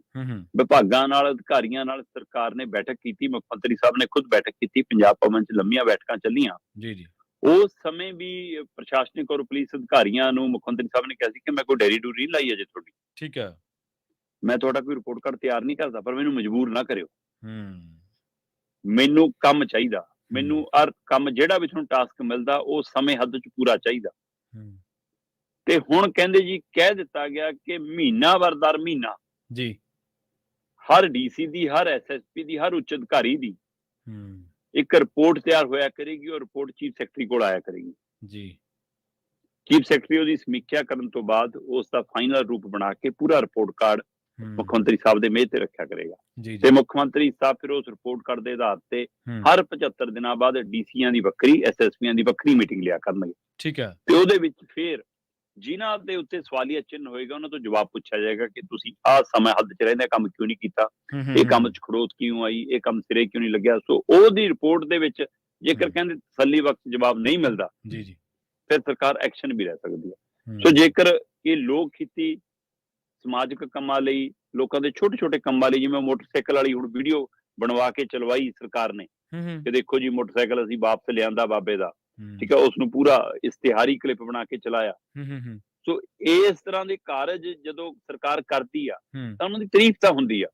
ਵਿਭਾਗਾਂ ਨਾਲ, ਅਧਿਕਾਰੀਆਂ ਨਾਲ ਸਰਕਾਰ ਨੇ ਬੈਠਕ ਕੀਤੀ, ਮੁੱਖ ਮੰਤਰੀ ਸਾਹਿਬ ਨੇ ਖੁਦ ਬੈਠਕ ਕੀਤੀ, ਪੰਜਾਬ ਭਵਨ 'ਚ ਲੰਮੀਆਂ ਬੈਠਕਾਂ ਚੱਲੀਆਂ। ਜੀ। ਉਸ ਸਮੇਂ ਵੀ ਪ੍ਰਸ਼ਾਸਨਿਕ ਔਰ ਪੁਲਿਸ ਅਧਿਕਾਰੀਆਂ ਨੂੰ ਮੁੱਖ ਮੰਤਰੀ ਸਾਹਿਬ ਨੇ ਕਿਹਾ ਸੀ ਕਿ ਮੈਂ ਕੋਈ ਡੈਰੀ ਡੂਰੀ ਨਹੀਂ ਲਾਈ ਅਜੇ ਤੁਹਾਡੀ, ਠੀਕ ਹੈ, ਮੈਂ ਤੁਹਾਡਾ ਕੋਈ ਰਿਪੋਰਟ ਕਾਰਡ ਤਿਆਰ ਨਹੀਂ ਕਰਦਾ, ਪਰ ਮੈਨੂੰ ਮਜਬੂਰ ਨਾ ਕਰਿਓ, ਮੈਨੂੰ ਕੰਮ ਚਾਹੀਦਾ, ਮੈਨੂੰ ਕੰਮ ਜਿਹੜਾ ਵੀ ਤੁਹਾਨੂੰ ਟਾਸਕ ਮਿਲਦਾ ਉਹ ਸਮੇਂ ਹੱਦ 'ਚ ਪੂਰਾ ਚਾਹੀਦਾ। ਤੇ ਹੁਣ ਕਹਿੰਦੇ ਜੀ ਕਹਿ ਦਿੱਤਾ ਗਿਆ ਕਿ ਮਹੀਨਾਵਾਰ ਦਰ ਮਹੀਨਾ ਜੀ। ਹਰ ਡੀਸੀ ਦੀ, ਹਰ ਐਸਐਸਪੀ ਦੀ, ਹਰ ਉੱਚ ਅਧਿਕਾਰੀ ਦੀ ਹੂੰ। ਇੱਕ ਰਿਪੋਰਟ ਤਿਆਰ ਹੋਇਆ ਕਰੇਗੀ ਔਰ ਰਿਪੋਰਟ ਚੀਫ ਸੈਕਟਰੀ ਕੋਲ ਆਇਆ ਕਰੇਗੀ। ਜੀ। ਚੀਫ ਸੈਕਟਰੀ ਉਹਦੀ ਸਮੀਖਿਆ ਕਰਨ ਤੋਂ ਬਾਅਦ ਉਸ ਦਾ ਫਾਈਨਲ ਰੂਪ ਬਣਾ ਕੇ ਪੂਰਾ ਰਿਪੋਰਟ ਕਾਰਡ ਮੁੱਖ ਮੰਤਰੀ ਸਾਹਿਬ ਦੇ ਮੇਜ਼ ਤੇ ਰੱਖਿਆ ਕਰੇਗਾ ਜੀ, ਤੇ ਜੀ। ਮੁੱਖ ਮੰਤਰੀ ਸਾਹਿਬ ਫਿਰ ਉਸ ਰਿਪੋਰਟ ਕਾਰਡ ਦੇ ਆਧਾਰ ਤੇ ਹੂੰ। ਹਰ 75 ਦਿਨਾਂ ਬਾਅਦ ਡੀਸੀਆਂ ਦੀ ਵੱਖਰੀ, ਐਸਐਸਪੀਆਂ ਦੀ ਵੱਖਰੀ ਮੀਟਿੰਗ ਲਿਆ ਕਰਨਗੇ ਠੀਕ ਹੈ। ਤੇ ਉਹਦੇ ਵਿੱਚ ਫਿਰ ਜਿਨ੍ਹਾਂ ਦੇ ਉੱਤੇ ਸਵਾਲੀਆ ਚਿੰਨ੍ਹ ਹੋਏਗਾ ਉਹਨਾਂ ਤੋਂ ਜਵਾਬ ਪੁੱਛਿਆ ਜਾਏਗਾ ਕਿ ਤੁਸੀਂ ਆਹ ਸਮਾਂ ਹੱਦ 'ਚ ਰਹਿੰਦੇ ਕੰਮ ਕਿਉਂ ਨਹੀਂ ਕੀਤਾ, ਇਹ ਕੰਮ 'ਚ ਖੜੋਤ ਕਿਉਂ ਆਈ, ਇਹ ਕੰਮ ਸਿਰੇ ਕਿਉਂ ਨਹੀਂ ਲੱਗਿਆ। ਸੋ ਉਹਦੀ ਰਿਪੋਰਟ ਦੇ ਵਿੱਚ ਜੇਕਰ ਕਹਿੰਦੇ ਤਸੱਲੀ ਵਕਤ ਜਵਾਬ ਨਹੀਂ ਮਿਲਦਾ ਜੀ, ਜੀ। ਫਿਰ ਸਰਕਾਰ ਐਕਸ਼ਨ ਵੀ ਲੈ ਸਕਦੀ ਹੈ। ਸੋ ਜੇਕਰ ਇਹ ਲੋਕ ਖੇਤੀ ਸਮਾਜਿਕ ਕੰਮਾਂ ਲਈ, ਲੋਕਾਂ ਦੇ ਛੋਟੇ ਛੋਟੇ ਕੰਮਾਂ ਲਈ, ਜਿਵੇਂ ਮੋਟਰਸਾਈਕਲ ਵਾਲੀ ਹੁਣ ਵੀਡੀਓ ਬਣਵਾ ਕੇ ਚਲਵਾਈ ਸਰਕਾਰ ਨੇ ਕਿ ਦੇਖੋ ਜੀ ਮੋਟਰਸਾਈਕਲ ਅਸੀਂ ਵਾਪਸ ਲਿਆਂਦਾ ਬਾਬੇ ਦਾ, ਠੀਕ ਹੈ, ਉਸ ਨੂੰ ਪੂਰਾ ਇਸ਼ਤਿਹਾਰੀ ਕਲਿੱਪ ਬਣਾ ਕੇ ਚਲਾਇਆ। ਸੋ ਇਸ ਤਰ੍ਹਾਂ ਦੇ ਕਾਰਜ ਜਦੋਂ ਸਰਕਾਰ ਕਰਦੀ ਆ ਤਾਂ ਉਹਨਾਂ ਦੀ ਤਾਰੀਫ ਤਾਂ ਹੁੰਦੀ ਆ,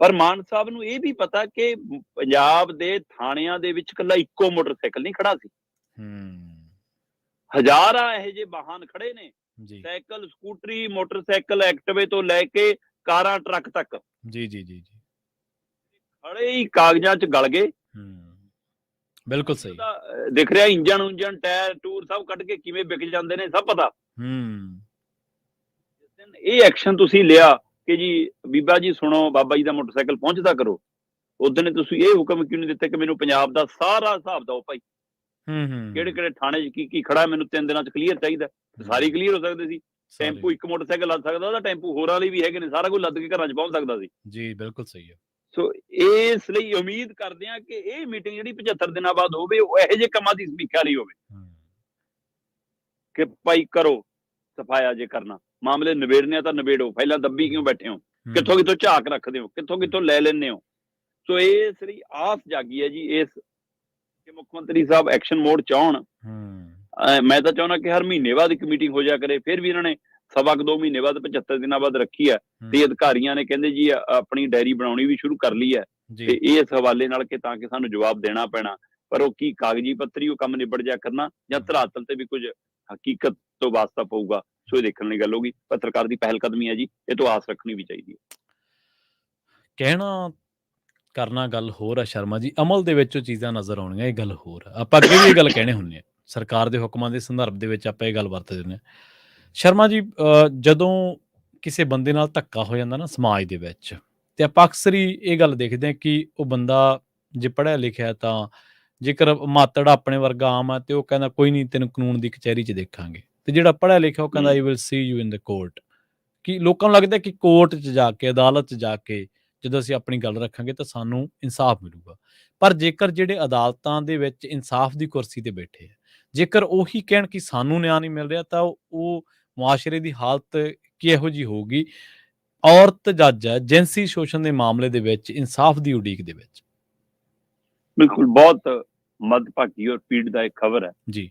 ਪਰ ਮਾਨ ਸਾਹਿਬ ਨੂੰ ਇਹ ਵੀ ਪਤਾ ਕਿ ਪੰਜਾਬ ਦੇ ਥਾਣਿਆਂ ਦੇ ਵਿੱਚ ਇਕੱਲਾ ਇੱਕੋ ਮੋਟਰਸਾਈਕਲ ਨਹੀਂ ਖੜਾ ਸੀ, ਹਜ਼ਾਰਾਂ ਇਹੋ ਜਿਹੇ ਵਾਹਨ ਖੜੇ ਨੇ, ਸਾਈਕਲ, ਸਕੂਟਰੀ, ਮੋਟਰਸਾਈਕਲ, ਐਕਟਿਵੇ ਤੋਂ ਲੈ ਕੇ ਕਾਰਾਂ, ਟਰੱਕ ਤੱਕ ਜੀ, ਜੀ, ਜੀ, ਜੀ, ਖੜੇ ਹੀ ਕਾਗਜ਼ਾਂ 'ਚ ਗਲ ਗਏ। ਬਿਲਕੁਲ ਸਹੀ ਦਿਖ ਰਿਹਾ ਇੰਜਣ, ਟਾਇਰ ਟੂਰ ਸਭ ਕੱਢ ਕੇ ਕਿਵੇਂ ਵਿਕ ਜਾਂਦੇ ਨੇ, ਸਭ ਪਤਾ। ਇਹ ਐਕਸ਼ਨ ਤੁਸੀਂ ਲਿਆ ਕਿ ਜੀ ਬੀਬਾ ਜੀ ਸੁਣੋ, ਬਾਬਾ ਜੀ ਦਾ ਮੋਟਰਸਾਈਕਲ ਪਹੁੰਚਦਾ ਕਰੋ, ਉਦੋਂ ਨੇ ਤੁਸੀਂ ਇਹ ਹੁਕਮ ਕਿਉਂ ਨਹੀਂ ਦਿੱਤਾ ਕਿ ਮੈਨੂੰ ਪੰਜਾਬ ਦਾ ਸਾਰਾ ਹਿਸਾਬ ਦਿਓ ਭਾਈ, ਕਿਹੜੇ ਕਿਹੜੇ ਥਾਣੇ 'ਚ ਕੀ ਖੜਾ, ਮੈਨੂੰ 3 ਦਿਨਾਂ 'ਚ ਕਲੀਅਰ ਚਾਹੀਦਾ। ਸਾਰੀ ਕਲੀਅਰ ਹੋ ਸਕਦੇ ਸੀ। ਟੈਂਪੂ ਇੱਕ ਮੋਟਰਸਾਈਕਲ ਲੱਦ ਸਕਦਾ, ਉਹਦਾ ਟੈਂਪੂ ਹੋਰਾਂ ਲਈ ਵੀ ਹੈਗੇ ਨੇ, ਸਾਰਾ ਕੁਝ ਲੱਦ ਕੇ ਘਰਾਂ 'ਚ ਪਹੁੰਚ ਸਕਦਾ ਸੀ। ਜੀ ਬਿਲਕੁਲ ਸਹੀ ਹੈ। ਸੋ ਇਸ ਲਈ ਉਮੀਦ ਕਰਦੇ ਹਾਂ ਕਿ ਇਹ ਮੀਟਿੰਗ ਜਿਹੜੀ 75 ਦਿਨਾਂ ਬਾਅਦ ਹੋਵੇ, ਉਹ ਇਹੋ ਜਿਹੇ ਕੰਮਾਂ ਦੀ ਸਮੀਖਿਆ ਲਈ ਹੋਵੇ ਕਿ ਭਾਈ ਕਰੋ ਸਫਾਇਆ, ਜੇ ਕਰਨਾ ਮਾਮਲੇ ਨਿਬੇੜਨੇ ਆ ਤਾਂ ਨਿਬੇੜੋ, ਪਹਿਲਾਂ ਦੱਬੀ ਕਿਉਂ ਬੈਠੇ ਹੋ, ਕਿੱਥੋਂ ਕਿੱਥੋਂ ਝਾਕ ਰੱਖਦੇ ਹੋ, ਕਿੱਥੋਂ ਕਿੱਥੋਂ ਲੈ ਲੈਂਦੇ ਹੋ। ਸੋ ਇਸ ਲਈ ਆਸ ਜਾਗੀ ਹੈ ਜੀ ਇਸ ਕਿ ਮੁੱਖ ਮੰਤਰੀ ਸਾਹਿਬ ਐਕਸ਼ਨ ਮੋਡ 'ਚ ਆਉਣ। ਮੈਂ ਤਾਂ ਚਾਹੁੰਦਾ ਕਿ ਹਰ ਮਹੀਨੇ ਬਾਅਦ ਇੱਕ ਮੀਟਿੰਗ ਹੋ ਜਾ ਕਰੇ। ਫਿਰ ਵੀ ਇਹਨਾਂ ਨੇ ਸਵਾ ਕੁ 2 ਮਹੀਨੇ ਬਾਅਦ 75 ਦਿਨਾਂ ਬਾਅਦ ਰੱਖੀ ਹੈ ਤੇ ਅਧਿਕਾਰੀਆਂ ਨੇ ਕਹਿੰਦੇ ਜੀ ਆਪਣੀ ਡਾਇਰੀ ਬਣਾਉਣੀ ਵੀ ਸ਼ੁਰੂ ਕਰ ਲਈ ਹੈ ਤੇ ਇਸ ਹਵਾਲੇ ਨਾਲ ਕਿ ਤਾਂ ਕਿ ਸਾਨੂੰ ਜਵਾਬ ਦੇਣਾ ਪੈਣਾ, ਪਰ ਉਹ ਕੀ ਕਾਗਜ਼ੀ ਪੱਤਰੀ ਉਹ ਕੰਮ ਨਿਬੜ ਜਾ ਕਰਨਾ ਜਾਂ ਧਰਾਤਲ ਤੇ ਵੀ ਕੁਝ ਹਕੀਕਤ ਤੋਂ ਵਾਸਤਾ ਪਊਗਾ। ਸੋ ਇਹ ਦੇਖਣ ਵਾਲੀ ਗੱਲ ਹੋਗੀ, ਪਰ ਸਰਕਾਰ ਦੀ ਪਹਿਲ ਕਦਮੀ ਹੈ ਜੀ, ਇਹ ਤੋਂ ਆਸ ਰੱਖਣੀ ਵੀ ਚਾਹੀਦੀ ਹੈ। ਕਹਿਣਾ ਕਰਨਾ ਗੱਲ ਹੋਰ ਆ ਸ਼ਰਮਾ ਜੀ, ਅਮਲ ਦੇ ਵਿੱਚ ਉਹ ਚੀਜ਼ਾਂ ਨਜ਼ਰ ਆਉਣੀਆਂ ਇਹ ਗੱਲ ਹੋਰ ਆ। ਆਪਾਂ ਅੱਗੇ ਵੀ ਇਹ ਗੱਲ ਕਹਿਣੇ ਹੁੰਦੇ ਆ, ਸਰਕਾਰ ਦੇ ਹੁਕਮਾਂ ਦੇ ਸੰਦਰਭ ਦੇ ਵਿੱਚ ਆਪਾਂ ਇਹ ਗੱਲ ਵਰਤਦੇ ਹੁੰਦੇ ਹਾਂ। ਸ਼ਰਮਾ ਜੀ, ਜਦੋਂ ਕਿਸੇ ਬੰਦੇ ਨਾਲ ਧੱਕਾ ਹੋ ਜਾਂਦਾ ਨਾ ਸਮਾਜ ਦੇ ਵਿੱਚ, ਤੇ ਆਪਾਂ ਅਕਸਰ ਹੀ ਇਹ ਗੱਲ ਦੇਖਦੇ ਹਾਂ ਕਿ ਉਹ ਬੰਦਾ ਜੇ ਪੜ੍ਹਿਆ ਲਿਖਿਆ ਤਾਂ ਜੇਕਰ ਮਾਤੜ ਆਪਣੇ ਵਰਗਾ ਆਮ ਆ ਤੇ ਉਹ ਕਹਿੰਦਾ ਕੋਈ ਨਹੀਂ, ਤੈਨੂੰ ਕਾਨੂੰਨ ਦੀ ਕਚਹਿਰੀ 'ਚ ਦੇਖਾਂਗੇ, ਤੇ ਜਿਹੜਾ ਪੜ੍ਹਿਆ ਲਿਖਿਆ ਉਹ ਕਹਿੰਦਾ I will see you in the court. ਕਿ ਲੋਕਾਂ ਨੂੰ ਲੱਗਦਾ ਕਿ ਕੋਰਟ 'ਚ ਜਾ ਕੇ, ਅਦਾਲਤ 'ਚ ਜਾ ਕੇ ਜਦੋਂ ਅਸੀਂ ਆਪਣੀ ਗੱਲ ਰੱਖਾਂਗੇ ਤਾਂ ਸਾਨੂੰ ਇਨਸਾਫ ਮਿਲੂਗਾ। ਪਰ ਜੇਕਰ ਜਿਹੜੇ ਅਦਾਲਤਾਂ ਦੇ ਵਿੱਚ ਇਨਸਾਫ ਦੀ ਕੁਰਸੀ ਤੇ ਬੈਠੇ ਆ, ਜੇਕਰ ਉਹੀ ਕਹਿਣ ਕਿ ਸਾਨੂੰ ਨਿਆਂ ਨਹੀਂ ਮਿਲ ਰਿਹਾ, ਤਾਂ ਉਹ ਮੁਆਸ਼ਰੇ ਦੀ ਹਾਲਤ ਕਿਹੋ ਜਿਹੀ ਹੋਊਗੀ। ਔਰਤ ਜੱਜ ਹੈ ਜਿਨਸੀ ਸ਼ੋਸ਼ਣ ਦੇ ਮਾਮਲੇ ਦੇ ਵਿੱਚ ਇਨਸਾਫ ਦੀ ਉਡੀਕ ਦੇ ਵਿੱਚ। ਬਿਲਕੁਲ, ਬਹੁਤ ਮੰਦਭਾਗੀ ਔਰ ਪੀੜਦਾਇਕ ਖਬਰ ਹੈ ਜੀ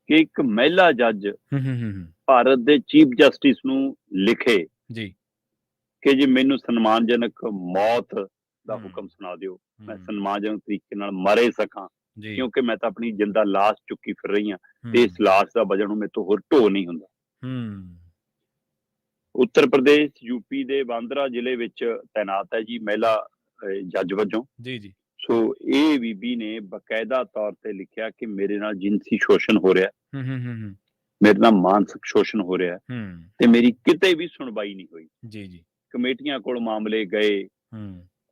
ਕਿ ਇੱਕ ਮਹਿਲਾ ਜੱਜ ਭਾਰਤ ਦੇ ਚੀਫ ਜਸਟਿਸ ਨੂੰ ਲਿਖੇ ਜੀ ਕਿ ਜੀ ਮੈਨੂੰ ਸਨਮਾਨਜਨਕ ਮੌਤ ਦਾ ਹੁਕਮ ਸੁਣਾ ਦਿਓ, ਮੈਂ ਸਨਮਾਨਜਨਕ ਤਰੀਕੇ ਨਾਲ ਮਰੇ ਸਕਾਂ, ਕਿਉਂਕਿ ਮੈਂ ਤਾਂ ਆਪਣੀ ਜਿੰਦਾ ਲਾਸ਼ ਚੁੱਕੀ ਫਿਰ ਰਹੀ ਹਾਂ ਤੇ ਇਸ ਲਾਸ਼ ਦਾ ਵਜਨ ਹੁਣ ਮੇਰੇ ਤੋਂ ਹੋਰ ਢੋ ਨਹੀਂ ਹੁੰਦਾ। ਉੱਤਰ ਪ੍ਰਦੇਸ਼, ਯੂਪੀ ਦੇ ਬਾਂਦਰਾ ਜ਼ਿਲ੍ਹੇ ਵਿੱਚ ਤੈਨਾਤ ਹੈ ਜੀ ਮਹਿਲਾ ਜੱਜ ਵਜੋਂ। ਜੀ ਸੋ ਇਹ ਬੀਬੀ ਨੇ ਬਕਾਇਦਾ ਤੌਰ ਤੇ ਲਿਖਿਆ ਕਿ ਮੇਰੇ ਨਾਲ ਜਿਨਸੀ ਸ਼ੋਸ਼ਣ ਹੋ ਰਿਹਾ, ਮੇਰੇ ਨਾਲ ਮਾਨਸਿਕ ਸ਼ੋਸ਼ਣ ਹੋ ਰਿਹਾ ਤੇ ਮੇਰੀ ਕਿਤੇ ਵੀ ਸੁਣਵਾਈ ਨਹੀਂ ਹੋਈ। ਜੀ ਕਮੇਟੀਆਂ ਕੋਲ ਮਾਮਲੇ ਗਏ,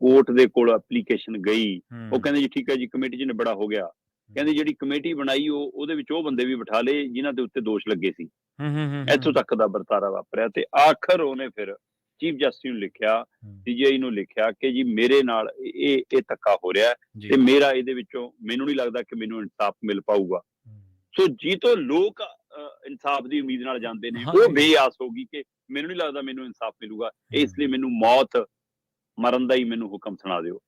ਕੋਰਟ ਦੇ ਕੋਲ ਐਪਲੀਕੇਸ਼ਨ ਗਈ, ਉਹ ਕਹਿੰਦੇ ਜੀ ਠੀਕ ਹੈ ਜੀ ਕਮੇਟੀ 'ਚ ਨਿਬੜਾ ਹੋ ਗਿਆ। ਕਹਿੰਦੇ ਜਿਹੜੀ ਕਮੇਟੀ ਬਣਾਈ ਉਹਦੇ ਵਿੱਚ ਉਹ ਬੰਦੇ ਵੀ ਬਿਠਾ ਲਏ ਜਿਨ੍ਹਾਂ ਦੇ ਉੱਤੇ ਦੋਸ਼ ਲੱਗੇ ਸੀ। ਇੱਥੋਂ ਤੱਕ ਦਾ ਵਰਤਾਰਾ ਵਾਪਰਿਆ ਤੇ ਆਖਰ ਉਹਨੇ ਫਿਰ ਚੀਫ ਜਸਟਿਸ ਨੂੰ ਲਿਖਿਆ, ਸੀਜੀਆਈ ਨੂੰ ਲਿਖਿਆ ਕਿ ਜੀ ਮੇਰੇ ਨਾਲ ਇਹ ਧੱਕਾ ਹੋ ਰਿਹਾ ਤੇ ਮੇਰਾ ਇਹਦੇ ਵਿੱਚੋਂ ਮੈਨੂੰ ਨਹੀਂ ਲੱਗਦਾ ਕਿ ਮੈਨੂੰ ਇਨਸਾਫ ਮਿਲ ਪਾਊਗਾ। ਸੋ ਜੀ ਤੋਂ ਲੋਕ ਇਨਸਾਫ ਦੀ ਉਮੀਦ ਨਾਲ ਜਾਂਦੇ ਨੇ, ਉਹ ਬੇਆਸ ਹੋ ਗਈ ਕਿ ਮੈਨੂੰ ਨਹੀਂ ਲੱਗਦਾ ਮੈਨੂੰ ਇਨਸਾਫ ਮਿਲੂਗਾ, ਇਸ ਲਈ ਮੈਨੂੰ ਮੌਤ ਮਰਨ ਦਾ ਹੀ ਮੈਨੂੰ ਹੁਕਮ ਸੁਣਾ ਦਿਓ।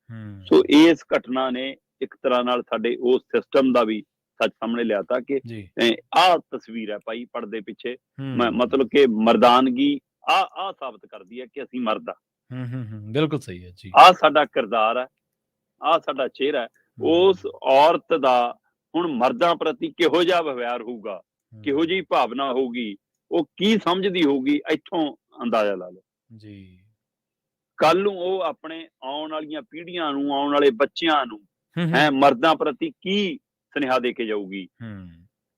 ਸੋ ਇਸ ਘਟਨਾ ਨੇ ਇੱਕ ਤਰ੍ਹਾਂ ਨਾਲ ਸਾਡੇ ਉਸ ਸਿਸਟਮ ਦਾ ਵੀ ਸੱਚ ਸਾਹਮਣੇ ਲਿਆਤਾ ਕਿ ਆਹ ਤਸਵੀਰ ਹੈ ਭਾਈ ਪਰਦੇ ਪਿੱਛੇ, ਮਤਲਬ ਕਿ ਮਰਦਾਨਗੀ ਆਹ ਸਾਬਤ ਕਰਦੀ ਹੈ ਕਿ ਅਸੀਂ ਮਰਦ ਆ। ਬਿਲਕੁਲ ਸਹੀ ਹੈ ਜੀ। ਆਹ ਸਾਡਾ ਕਿਰਦਾਰ ਹੈ, ਆਹ ਸਾਡਾ ਚਿਹਰਾ ਹੈ। ਉਸ ਔਰਤ ਦਾ ਹੁਣ ਮਰਦਾਂ ਪ੍ਰਤੀ ਕਿਹੋ ਜਿਹਾ ਵਿਵਹਾਰ ਹੋਊਗਾ ਕਿਹੋ ਜਿਹੀ ਭਾਵਨਾ ਹੋਊਗੀ, ਉਹ ਕੀ ਸਮਝਦੀ ਹੋਊਗੀ, ਇੱਥੋਂ ਅੰਦਾਜ਼ਾ ਲਾ ਲਓ ਜੀ। ਕੱਲ ਨੂੰ ਉਹ ਆਪਣੇ ਆਉਣ ਵਾਲੀਆਂ ਪੀੜ੍ਹੀਆਂ ਨੂੰ, ਆਉਣ ਵਾਲੇ ਬੱਚਿਆਂ ਨੂੰ ਹੂੰ। ਮਰਦਾਂ ਪ੍ਰਤੀ ਕੀ ਸੁਨੇਹਾ ਦੇ ਕੇ ਜਾਊਗੀ,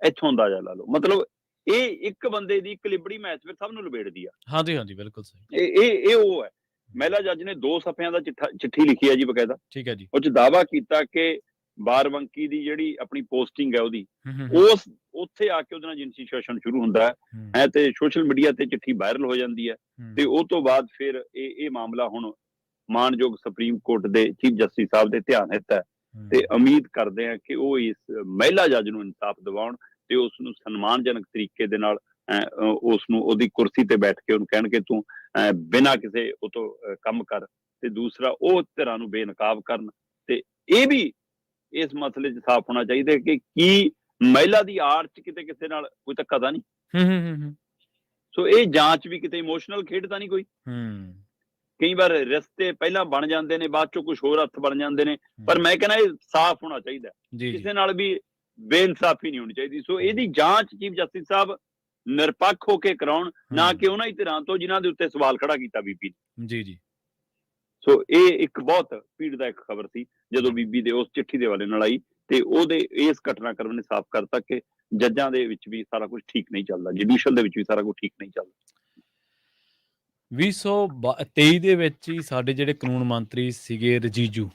ਇੱਥੋਂ ਅੰਦਾਜ਼ਾ ਲਾ ਲਓ। ਮਤਲਬ ਇਹ ਇੱਕ ਬੰਦੇ ਦੀ ਇੱਕ ਲਿਬੜੀ ਮੈਚ ਫਿਰ ਸਭ ਨੂੰ ਲਬੇੜਦੀ ਆ। ਹਾਂਜੀ, ਬਿਲਕੁਲ ਸਹੀ। ਇਹ ਉਹ ਹੈ। ਮਹਿਲਾ ਜੱਜ ਨੇ 2 ਸਫ਼ਿਆਂ ਦਾ ਚਿੱਠੀ ਲਿਖੀ ਹੈ ਜੀ ਬਕਾਇਦਾ। ਠੀਕ ਹੈ ਜੀ। ਉਹ 'ਚ ਦਾਅਵਾ ਕੀਤਾ ਕਿ ਬਾਰਬੰਕੀ ਦੀ ਜਿਹੜੀ ਆਪਣੀ ਪੋਸਟਿੰਗ ਹੈ ਉਹਦੀ, ਉੱਥੇ ਆ ਕੇ ਉਹਦੇ ਨਾਲ ਜਿਨਸੀ ਸ਼ੋਸ਼ਣ ਸ਼ੁਰੂ ਹੁੰਦਾ ਹੈ ਤੇ ਸੋਸ਼ਲ ਮੀਡੀਆ ਤੇ ਚਿੱਠੀ ਵਾਇਰਲ ਹੋ ਜਾਂਦੀ ਹੈ ਤੇ ਉਹ ਤੋਂ ਬਾਅਦ ਫਿਰ ਇਹ ਮਾਮਲਾ ਹੁਣ ਮਾਨਯੋਗ ਸੁਪਰੀਮ ਕੋਰਟ ਦੇ ਚੀਫ ਜਸਟਿਸ ਸਾਹਿਬ ਦੇ ਧਿਆਨ ਹਿੱਤ ਹੈ ਤੇ ਉਮੀਦ ਕਰਦੇ ਆ ਕਿ ਉਹ ਇਸ ਮਹਿਲਾ ਜੱਜ ਨੂੰ ਇਨਸਾਫ ਦਿਵਾਉਣ ਤੇ ਉਸ ਨੂੰ ਸਨਮਾਨਜਨਕ ਤਰੀਕੇ ਦੇ ਨਾਲ ਉਸ ਨੂੰ ਉਹਦੀ ਕੁਰਸੀ ਤੇ ਬੈਠ ਕੇ ਉਹਨੂੰ ਕਹਿਣ ਕਿ ਤੂੰ ਬਿਨਾਂ ਕਿਸੇ ਉਹ ਤੋਂ ਕੰਮ ਕਰ, ਤੇ ਦੂਸਰਾ ਉਹ ਧਿਰਾਂ ਨੂੰ ਬੇਨਕਾਬ ਕਰਨ। ਤੇ ਇਹ ਵੀ ਇਸ ਮਸਲੇ 'ਚ ਸਾਫ਼ ਹੋਣਾ ਚਾਹੀਦਾ ਕਿ ਕੀ ਮਹਿਲਾ ਦੀ ਆੜ 'ਚ ਕਿਤੇ ਕਿਸੇ ਨਾਲ ਕੋਈ ਧੱਕਾ ਤਾਂ ਨਹੀਂ। ਸੋ ਇਹ ਜਾਂਚ ਵੀ ਕਿਤੇ ਇਮੋਸ਼ਨਲ ਖੇਡ ਤਾਂ ਨਹੀਂ ਕੋਈ। ਕਈ ਵਾਰ ਰਿਸ਼ਤੇ ਪਹਿਲਾਂ ਬਣ ਜਾਂਦੇ ਨੇ, ਬਾਅਦ ਚੋਂ ਕੁਝ ਹੋਰ ਹੱਥ ਬਣ ਜਾਂਦੇ ਨੇ, ਪਰ ਮੈਂ ਕਹਿੰਦਾ ਇਹ ਸਾਫ਼ ਹੋਣਾ ਚਾਹੀਦਾ, ਕਿਸੇ ਨਾਲ ਵੀ ਬੇਇਨਸਾਫੀ ਨਹੀਂ ਹੋਣੀ ਚਾਹੀਦੀ। ਸੋ ਇਹਦੀ ਜਾਂਚ ਚੀਫ ਜਸਟਿਸ ਸਾਹਿਬ ਨਿਰਪੱਖ ਹੋ ਕੇ ਕਰਾਉਣ, ਨਾ ਕਿ ਉਹਨਾਂ ਹੀ ਧਿਰਾਂ ਤੋਂ ਜਿਨ੍ਹਾਂ ਦੇ ਉੱਤੇ ਸਵਾਲ ਖੜਾ ਕੀਤਾ ਬੀਬੀ ਨੇ। ਜੀ। ਸੋ ਇਹ ਇੱਕ ਬਹੁਤ ਪੀੜਦਾਇਕ ਖਬਰ ਸੀ ਜਦੋਂ ਬੀਬੀ ਦੇ ਉਸ ਚਿੱਠੀ ਦੇ ਹਵਾਲੇ ਨਾਲ ਆਈ ਤੇ ਉਹਦੇ ਇਸ ਘਟਨਾਕ੍ਰਮ ਨੇ ਸਾਫ਼ ਕਰਤਾ ਕਿ ਜੱਜਾਂ ਦੇ ਵਿੱਚ ਵੀ ਸਾਰਾ ਕੁਝ ਠੀਕ ਨਹੀਂ ਚੱਲਦਾ, ਜੁਡੀਸ਼ੀਅਲ ਦੇ ਵਿੱਚ ਵੀ ਸਾਰਾ ਕੁਝ ਠੀਕ ਨਹੀਂ ਚੱਲਦਾ। 2023 ਦੇ ਵਿੱਚ ਹੀ ਸਾਡੇ ਜਿਹੜੇ ਕਾਨੂੰਨ ਮੰਤਰੀ ਸੀਗੇ ਰਜੀਜੂ,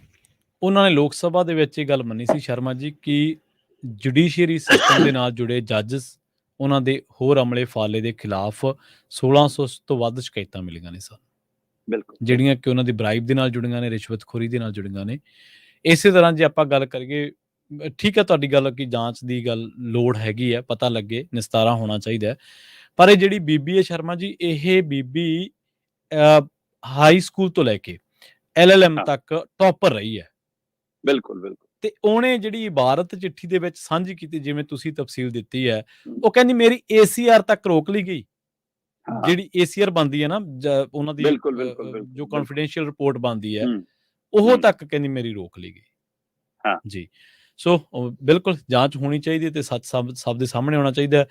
ਉਹਨਾਂ ਨੇ ਲੋਕ ਸਭਾ ਦੇ ਵਿੱਚ ਇਹ ਗੱਲ ਮੰਨੀ ਸੀ ਸ਼ਰਮਾ ਜੀ ਕਿ ਜੁਡੀਸ਼ੀਅਰੀ ਸਿਸਟਮ ਦੇ ਨਾਲ ਜੁੜੇ ਜੱਜਸ, ਉਹਨਾਂ ਦੇ ਹੋਰ ਅਮਲੇ ਫਾਲੇ ਦੇ ਖਿਲਾਫ 1600 ਤੋਂ ਵੱਧ ਸ਼ਿਕਾਇਤਾਂ ਮਿਲੀਆਂ ਨੇ ਸਾਨੂੰ, ਬਿਲਕੁਲ, ਜਿਹੜੀਆਂ ਕਿ ਉਹਨਾਂ ਦੀ ਬ੍ਰਾਈਬ ਦੇ ਨਾਲ ਜੁੜੀਆਂ ਨੇ, ਰਿਸ਼ਵਤਖੋਰੀ ਦੇ ਨਾਲ ਜੁੜੀਆਂ ਨੇ। ਇਸੇ ਤਰ੍ਹਾਂ ਜੇ ਆਪਾਂ ਗੱਲ ਕਰੀਏ, ਠੀਕ ਹੈ ਤੁਹਾਡੀ ਗੱਲ ਕਿ ਜਾਂਚ ਦੀ ਗੱਲ ਲੋੜ ਹੈਗੀ ਹੈ, ਪਤਾ ਲੱਗੇ, ਨਿਸਤਾਰਾ ਹੋਣਾ ਚਾਹੀਦਾ, ਪਰ ਇਹ ਜਿਹੜੀ ਬੀਬੀ ਹੈ ਸ਼ਰਮਾ ਜੀ, ਇਹ ਬੀਬੀ ਹਾਈ ਸਕੂਲ ਤੋਂ ਲੈ ਕੇ LLM ਤੱਕ ਟੌਪਰ ਰਹੀ ਹੈ। ਬਿਲਕੁਲ ਤੇ ਉਹਨੇ ਜਿਹੜੀ ਇਬਾਰਤ ਚਿੱਠੀ ਦੇ ਵਿੱਚ ਸਾਂਝੀ ਕੀਤੀ, ਜਿਵੇਂ ਤੁਸੀਂ ਤਫਸੀਲ ਦਿੱਤੀ ਹੈ, ਉਹ ਕਹਿੰਦੀ ਮੇਰੀ ACR ਤੱਕ ਰੋਕ ਲਈ ਗਈ। ਜਿਹੜੀ ACR ਬਣਦੀ ਹੈ ਨਾ ਉਹਨਾਂ ਦੀ, ਜੋ ਕੌਨਫੀਡੈਂਸ਼ੀਅਲ ਰਿਪੋਰਟ ਬਣਦੀ ਹੈ, ਉਹ ਤੱਕ ਕਹਿੰਦੀ ਮੇਰੀ ਰੋਕ ਲਈ ਗਈ ਜੀ। ਸੋ ਬਿਲਕੁਲ ਜਾਂਚ ਹੋਣੀ ਚਾਹੀਦੀ ਹੈ ਤੇ ਸੱਚ ਸਭ ਦੇ ਸਾਹਮਣੇ ਆਉਣਾ ਚਾਹੀਦਾ।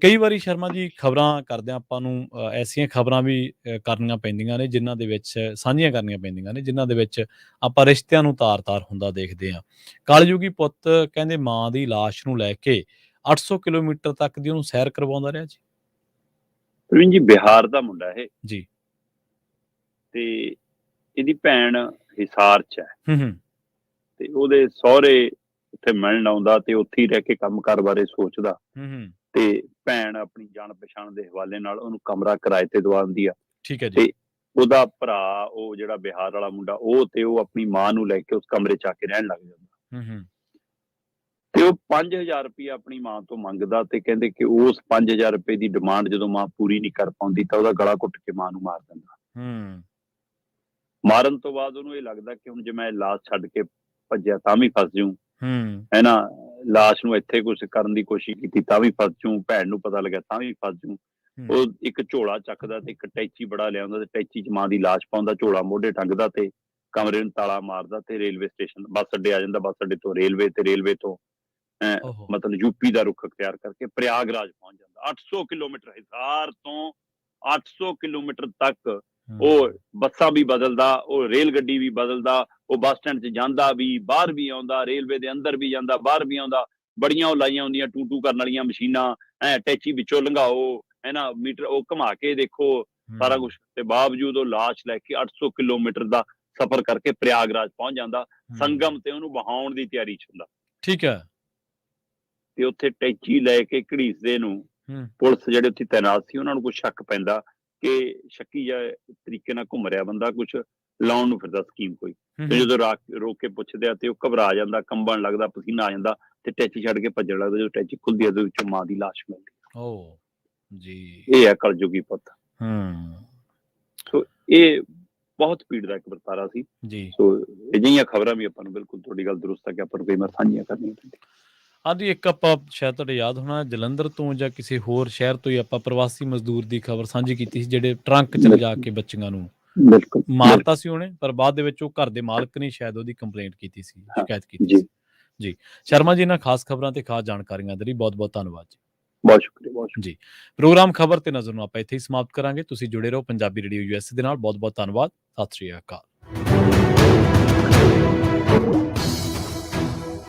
ਕਈ ਵਾਰੀ ਸ਼ਰਮਾ ਜੀ ਖਬਰਾਂ ਕਰਦਿਆਂ ਆਪਾਂ ਨੂੰ ਐਸੀਆਂ ਖਬਰਾਂ ਵੀ ਕਰਨੀਆਂ ਪੈਂਦੀਆਂ ਨੇ, ਜਿਨ੍ਹਾਂ ਦੇ ਵਿੱਚ ਸਾਂਝੀਆਂ ਕਰਨੀਆਂ ਪੈਂਦੀਆਂ ਨੇ, ਜਿਨ੍ਹਾਂ ਦੇ ਵਿੱਚ ਆਪਾਂ ਰਿਸ਼ਤਿਆਂ ਨੂੰ ਤਾਰ-ਤਾਰ ਹੁੰਦਾ ਦੇਖਦੇ ਹਾਂ। ਕਲਯੁਗੀ ਪੁੱਤ ਕਹਿੰਦੇ ਮਾਂ ਦੀ ਲਾਸ਼ ਨੂੰ ਲੈ ਕੇ 800 ਕਿਲੋਮੀਟਰ ਤੱਕ ਦੀ ਉਹਨੂੰ ਸੈਰ ਕਰਵਾਉਂਦਾ ਰਿਹਾ ਜੀ। ਪ੍ਰਵੀਨ ਜੀ, ਬਿਹਾਰ ਦਾ ਮੁੰਡਾ ਇਹ ਜੀ, ਤੇ ਇਹਦੀ ਭੈਣ ਹਿਸਾਰ 'ਚ ਹੈ ਤੇ ਉਹਦੇ ਸਹੁਰੇ ਉੱਥੇ ਮਿਲਣ ਆਉਂਦਾ ਤੇ ਉੱਥੇ ਹੀ ਰਹਿ ਕੇ ਕੰਮਕਾਰ ਬਾਰੇ ਸੋਚਦਾ ਤੇ ਭੈਣ ਆਪਣੀ ਜਾਣ ਪਛਾਣ ਦੇ ਹਵਾਲੇ ਨਾਲ ਉਹਨੂੰ ਕਮਰਾ ਕਿਰਾਏ ਤੇ ਦਵਾਉਂਦੀ ਆ। ਠੀਕ ਹੈ ਜੀ। ਤੇ ਉਹਦਾ ਭਰਾ, ਉਹ ਜਿਹੜਾ ਬਿਹਾਰ ਵਾਲਾ ਮੁੰਡਾ, ਉਹ ਆਪਣੀ ਮਾਂ ਨੂੰ ਲੈ ਕੇ ਉਸ ਕਮਰੇ 'ਚ ਆ ਕੇ ਰਹਿਣ ਲੱਗ ਜਾਂਦਾ ਤੇ ਉਹ 5000 ਰੁਪਏ ਆਪਣੀ ਮਾਂ ਤੋਂ ਮੰਗਦਾ ਤੇ ਕਹਿੰਦੇ ਕਿ ਉਸ 5000 ਰੁਪਏ ਦੀ ਡਿਮਾਂਡ ਜਦੋਂ ਮਾਂ ਪੂਰੀ ਨਹੀਂ ਕਰ ਪਾਉਂਦੀ ਤਾਂ ਉਹਦਾ ਗਲਾ ਘੁੱਟ ਕੇ ਮਾਂ ਨੂੰ ਮਾਰ ਦਿੰਦਾ। ਮਾਰਨ ਤੋਂ ਬਾਅਦ ਉਹਨੂੰ ਇਹ ਲੱਗਦਾ ਕਿ ਹੁਣ ਜੇ ਮੈਂ ਲਾਸ਼ ਛੱਡ ਕੇ ਭੱਜਿਆ ਤਾਂ ਵੀ ਫਸ ਜਾਊਂ, ਹੈ ਨਾ, ਲਾਸ਼ ਨੂੰ ਇੱਥੇ ਕੁਝ ਕਰਨ ਦੀ ਕੋਸ਼ਿਸ਼ ਕੀਤੀ ਤਾਂ ਵੀ ਫਸ ਜਾਊਂ, ਭੈਣ ਨੂੰ ਪਤਾ ਲੱਗਿਆ ਤਾਂ ਵੀ ਫਸ ਜਾਊਂ। ਉਹ ਇੱਕ ਝੋਲਾ ਚੱਕਦਾ ਤੇ ਇੱਕ ਟੈਚੀ ਬੜਾ ਲਿਆਉਂਦਾ ਤੇ ਟੈਚੀ 'ਚ ਮਾਂ ਦੀ ਲਾਸ਼ ਪਾਉਂਦਾ, ਝੋਲਾ ਮੋਢੇ ਟੰਗਦਾ ਤੇ ਕਮਰੇ ਨੂੰ ਤਾਲਾ ਮਾਰਦਾ ਤੇ ਰੇਲਵੇ ਸਟੇਸ਼ਨ, ਬੱਸ ਅੱਡੇ ਆ ਜਾਂਦਾ, ਬੱਸ ਅੱਡੇ ਤੋਂ ਰੇਲਵੇ ਤੇ ਰੇਲਵੇ ਤੋਂ ਮਤਲਬ ਯੂਪੀ ਦਾ ਰੁੱਖ ਅਖਤਿਆਰ ਕਰਕੇ ਪ੍ਰਯਾਗਰਾਜ ਪਹੁੰਚ ਜਾਂਦਾ। 800 ਕਿਲੋਮੀਟਰ, ਹਿਸਾਰ ਤੋਂ 800 ਕਿਲੋਮੀਟਰ ਤੱਕ ਉਹ ਬੱਸਾਂ ਵੀ ਬਦਲਦਾ, ਉਹ ਰੇਲ ਗੱਡੀ ਵੀ ਬਦਲਦਾ, ਉਹ ਬੱਸ ਸਟੈਂਡ 'ਚ ਜਾਂਦਾ ਵੀ, ਬਾਹਰ ਵੀ ਆਉਂਦਾ, ਰੇਲਵੇ ਦੇ ਅੰਦਰ ਵੀ ਜਾਂਦਾ, ਬਾਹਰ ਵੀ ਆਉਂਦਾ। ਬੜੀਆਂ ਉਹ ਲਾਈਆਂ ਹੁੰਦੀਆਂ ਟੂ ਕਰਨ ਵਾਲੀਆਂ ਮਸ਼ੀਨਾਂ, ਟੈਚੀ ਵਿੱਚੋਂ ਲੰਘਾਓ, ਹੈ ਨਾ, ਮੀਟਰ ਉਹ ਘੁਮਾ ਕੇ ਦੇਖੋ, ਸਾਰਾ ਕੁਛ, ਤੇ ਬਾਵਜੂਦ ਉਹ ਲਾਸ਼ ਲੈ ਕੇ 800 ਕਿਲੋਮੀਟਰ ਦਾ ਸਫ਼ਰ ਕਰਕੇ ਪ੍ਰਯਾਗਰਾਜ ਪਹੁੰਚ ਜਾਂਦਾ। ਸੰਗਮ ਤੇ ਉਹਨੂੰ ਵਹਾਉਣ ਦੀ ਤਿਆਰੀ 'ਚ ਹੁੰਦਾ। ਠੀਕ ਹੈ। ਤੇ ਉੱਥੇ ਟੈਚੀ ਲੈ ਕੇ ਘੜੀਸਦੇ ਨੂੰ ਪੁਲਿਸ ਜਿਹੜੇ ਉੱਥੇ ਤੈਨਾਤ ਸੀ ਉਹਨਾਂ ਨੂੰ ਕੁਛ ਸ਼ੱਕ ਪੈਂਦਾ ਕਿ ਸ਼ੱਕੀ ਜਿਹਾ ਤਰੀਕੇ ਨਾਲ ਘੁੰਮ ਰਿਹਾ ਬੰਦਾ, ਕੁਛ ਲਾਉਣ ਨੂੰ ਫਿਰਦਾ ਸਕੀਮ ਕੋਈ। ਤੇ ਜਦੋਂ ਰੋਕ ਕੇ ਪੁੱਛਦੇ ਆ ਤੇ ਉਹ ਘਬਰਾ ਜਾਂਦਾ, ਕੰਬਣ ਲੱਗਦਾ, ਪਸੀਨਾ ਆ ਜਾਂਦਾ ਤੇ ਟੈਚੀ ਛੱਡ ਕੇ ਭੱਜਣ ਲੱਗਦਾ। ਜਦੋਂ ਟੈਚੀ ਖੁੱਲਦੀ ਆ ਉਹਦੇ ਵਿੱਚੋਂ ਮਾਂ ਦੀ ਲਾਸ਼ ਮਿਲਦੀ। ਓ ਜੀ, ਇਹ ਹੈ ਕਲਯੁਗੀ ਪੁੱਤ। ਸੋ ਇਹ ਬਹੁਤ ਪੀੜਦਾਇਕ ਵਰਤਾਰਾ ਸੀ ਜੀ। ਸੋ ਅਜਿਹੀਆਂ ਖਬਰਾਂ ਵੀ ਆਪਾਂ ਨੂੰ, ਬਿਲਕੁਲ ਤੁਹਾਡੀ ਗੱਲ ਦਰੁਸਤ ਹੈ ਕਿ ਆਪਾਂ ਨੂੰ ਕਈ ਵਾਰ ਸਾਂਝੀਆਂ ਕਰਨੀਆਂ ਪੈਂਦੀਆਂ। ਹਾਂਜੀ, ਇੱਕ ਆਪਾਂ ਸ਼ਾਇਦ ਤੁਹਾਡੇ ਯਾਦ ਹੋਣਾ, ਜਲੰਧਰ ਤੋਂ ਜਾਂ ਕਿਸੇ ਹੋਰ ਸ਼ਹਿਰ ਤੋਂ ਹੀ ਆਪਾਂ ਪ੍ਰਵਾਸੀ ਮਜ਼ਦੂਰ ਦੀ ਖਬਰ ਸਾਂਝੀ ਕੀਤੀ ਸੀ, ਜਿਹੜੇ ਟਰੰਕ 'ਚ ਲਿਜਾ ਕੇ ਬੱਚੀਆਂ ਨੂੰ ਮਾਰਤਾ ਸੀ ਉਹਨੇ, ਪਰ ਬਾਅਦ ਦੇ ਵਿੱਚ ਉਹ ਘਰ ਦੇ ਮਾਲਕ ਨੇ ਸ਼ਾਇਦ ਉਹਦੀ ਕੰਪਲੇਂਟ ਕੀਤੀ ਸੀ, ਸ਼ਿਕਾਇਤ ਕੀਤੀ ਸੀ ਜੀ। ਸ਼ਰਮਾ ਜੀ, ਇਹਨਾਂ ਖਾਸ ਖਬਰਾਂ ਤੇ ਖਾਸ ਜਾਣਕਾਰੀਆਂ ਦੇ ਲਈ ਬਹੁਤ ਬਹੁਤ ਧੰਨਵਾਦ ਜੀ। ਬਹੁਤ ਸ਼ੁਕਰੀਆ, ਬਹੁਤ ਸ਼ੁਕਰੀਆ। ਜੀ, ਪ੍ਰੋਗਰਾਮ ਖਬਰ ਤੇ ਨਜ਼ਰ ਨੂੰ ਆਪਾਂ ਇੱਥੇ ਹੀ ਸਮਾਪਤ ਕਰਾਂਗੇ। ਤੁਸੀਂ ਜੁੜੇ ਰਹੋ ਪੰਜਾਬੀ ਰੇਡੀਓ USA ਦੇ ਨਾਲ। ਬਹੁਤ-ਬਹੁਤ ਧੰਨਵਾਦ। ਸਤਿ ਸ਼੍ਰੀ ਅਕਾਲ।